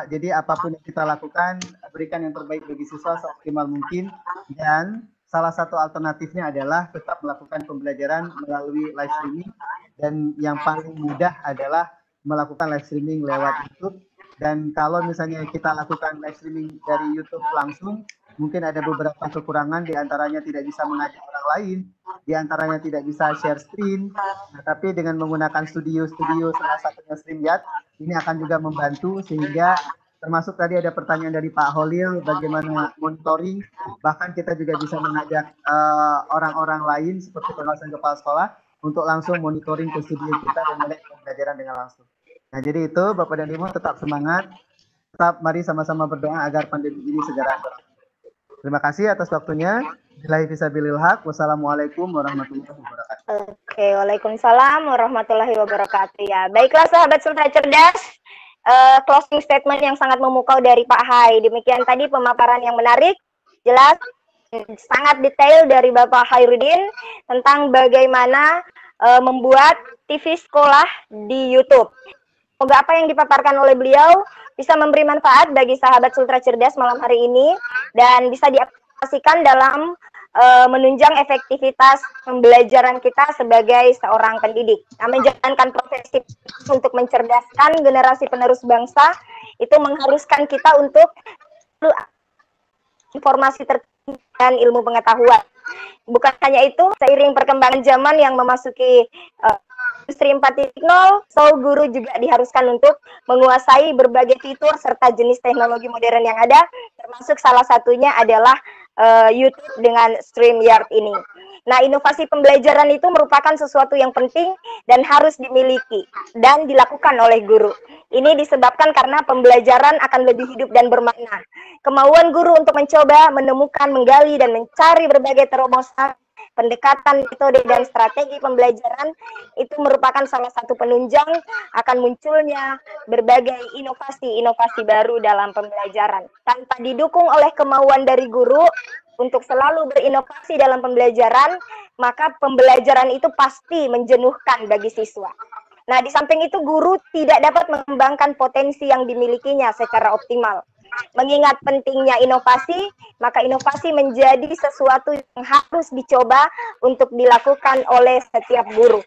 Jadi apapun yang kita lakukan, berikan yang terbaik bagi siswa seoptimal mungkin, dan salah satu alternatifnya adalah tetap melakukan pembelajaran melalui live streaming, dan yang paling mudah adalah melakukan live streaming lewat YouTube. Dan kalau misalnya kita lakukan live streaming dari YouTube langsung, mungkin ada beberapa kekurangan, diantaranya tidak bisa mengajak orang lain, diantaranya tidak bisa share screen. Nah, tapi dengan menggunakan studio salah satunya StreamYard, ini akan juga membantu, sehingga termasuk tadi ada pertanyaan dari Pak Holil, bagaimana monitoring, bahkan kita juga bisa mengajak orang-orang lain seperti pengawasan kepala sekolah untuk langsung monitoring ke studio kita dan melihat pembelajaran dengan langsung. Nah, jadi itu Bapak dan Ibu tetap semangat, tetap mari sama-sama berdoa agar pandemi ini segera berakhir. Terima kasih atas waktunya. Billahi fisabilil haq. Wassalamualaikum warahmatullahi wabarakatuh. Oke, waalaikumsalam warahmatullahi wabarakatuh. Ya, baiklah sahabat Sultra Cerdas, closing statement yang sangat memukau dari Pak Hai. Demikian tadi pemaparan yang menarik, jelas, sangat detail dari Bapak Hairudin tentang bagaimana membuat TV sekolah di YouTube. Semoga apa yang dipaparkan oleh beliau bisa memberi manfaat bagi sahabat Sultra Cerdas malam hari ini dan bisa diaplikasikan dalam menunjang efektivitas pembelajaran kita sebagai seorang pendidik. Nah, menjalankan profesi untuk mencerdaskan generasi penerus bangsa itu mengharuskan kita untuk informasi terkini dan ilmu pengetahuan. Bukan hanya itu, seiring perkembangan zaman yang memasuki industri 4.0, so guru juga diharuskan untuk menguasai berbagai fitur serta jenis teknologi modern yang ada, termasuk salah satunya adalah YouTube dengan StreamYard ini. Nah, inovasi pembelajaran itu merupakan sesuatu yang penting dan harus dimiliki dan dilakukan oleh guru. Ini disebabkan karena pembelajaran akan lebih hidup dan bermakna. Kemauan guru untuk mencoba, menemukan, menggali, dan mencari berbagai terobosan, pendekatan, metode, dan strategi pembelajaran itu merupakan salah satu penunjang akan munculnya berbagai inovasi-inovasi baru dalam pembelajaran. Tanpa didukung oleh kemauan dari guru untuk selalu berinovasi dalam pembelajaran, maka pembelajaran itu pasti menjenuhkan bagi siswa. Nah, di samping itu guru tidak dapat mengembangkan potensi yang dimilikinya secara optimal. Mengingat pentingnya inovasi, maka inovasi menjadi sesuatu yang harus dicoba untuk dilakukan oleh setiap guru.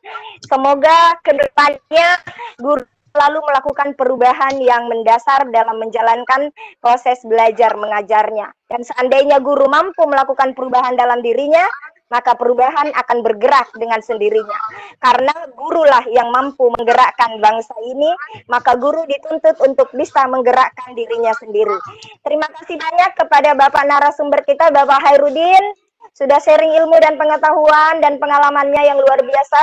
Semoga ke depannya guru selalu melakukan perubahan yang mendasar dalam menjalankan proses belajar mengajarnya. Dan seandainya guru mampu melakukan perubahan dalam dirinya, maka perubahan akan bergerak dengan sendirinya. Karena gurulah yang mampu menggerakkan bangsa ini, maka guru dituntut untuk bisa menggerakkan dirinya sendiri. Terima kasih banyak kepada Bapak narasumber kita, Bapak Hairudin, sudah sharing ilmu dan pengetahuan dan pengalamannya yang luar biasa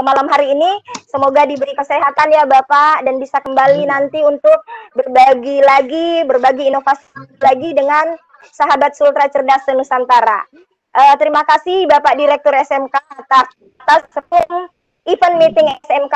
malam hari ini. Semoga diberi kesehatan ya Bapak, dan bisa kembali nanti untuk berbagi inovasi lagi dengan sahabat Sultra Cerdas Nusantara. Terima kasih Bapak Direktur SMK atas event meeting SMK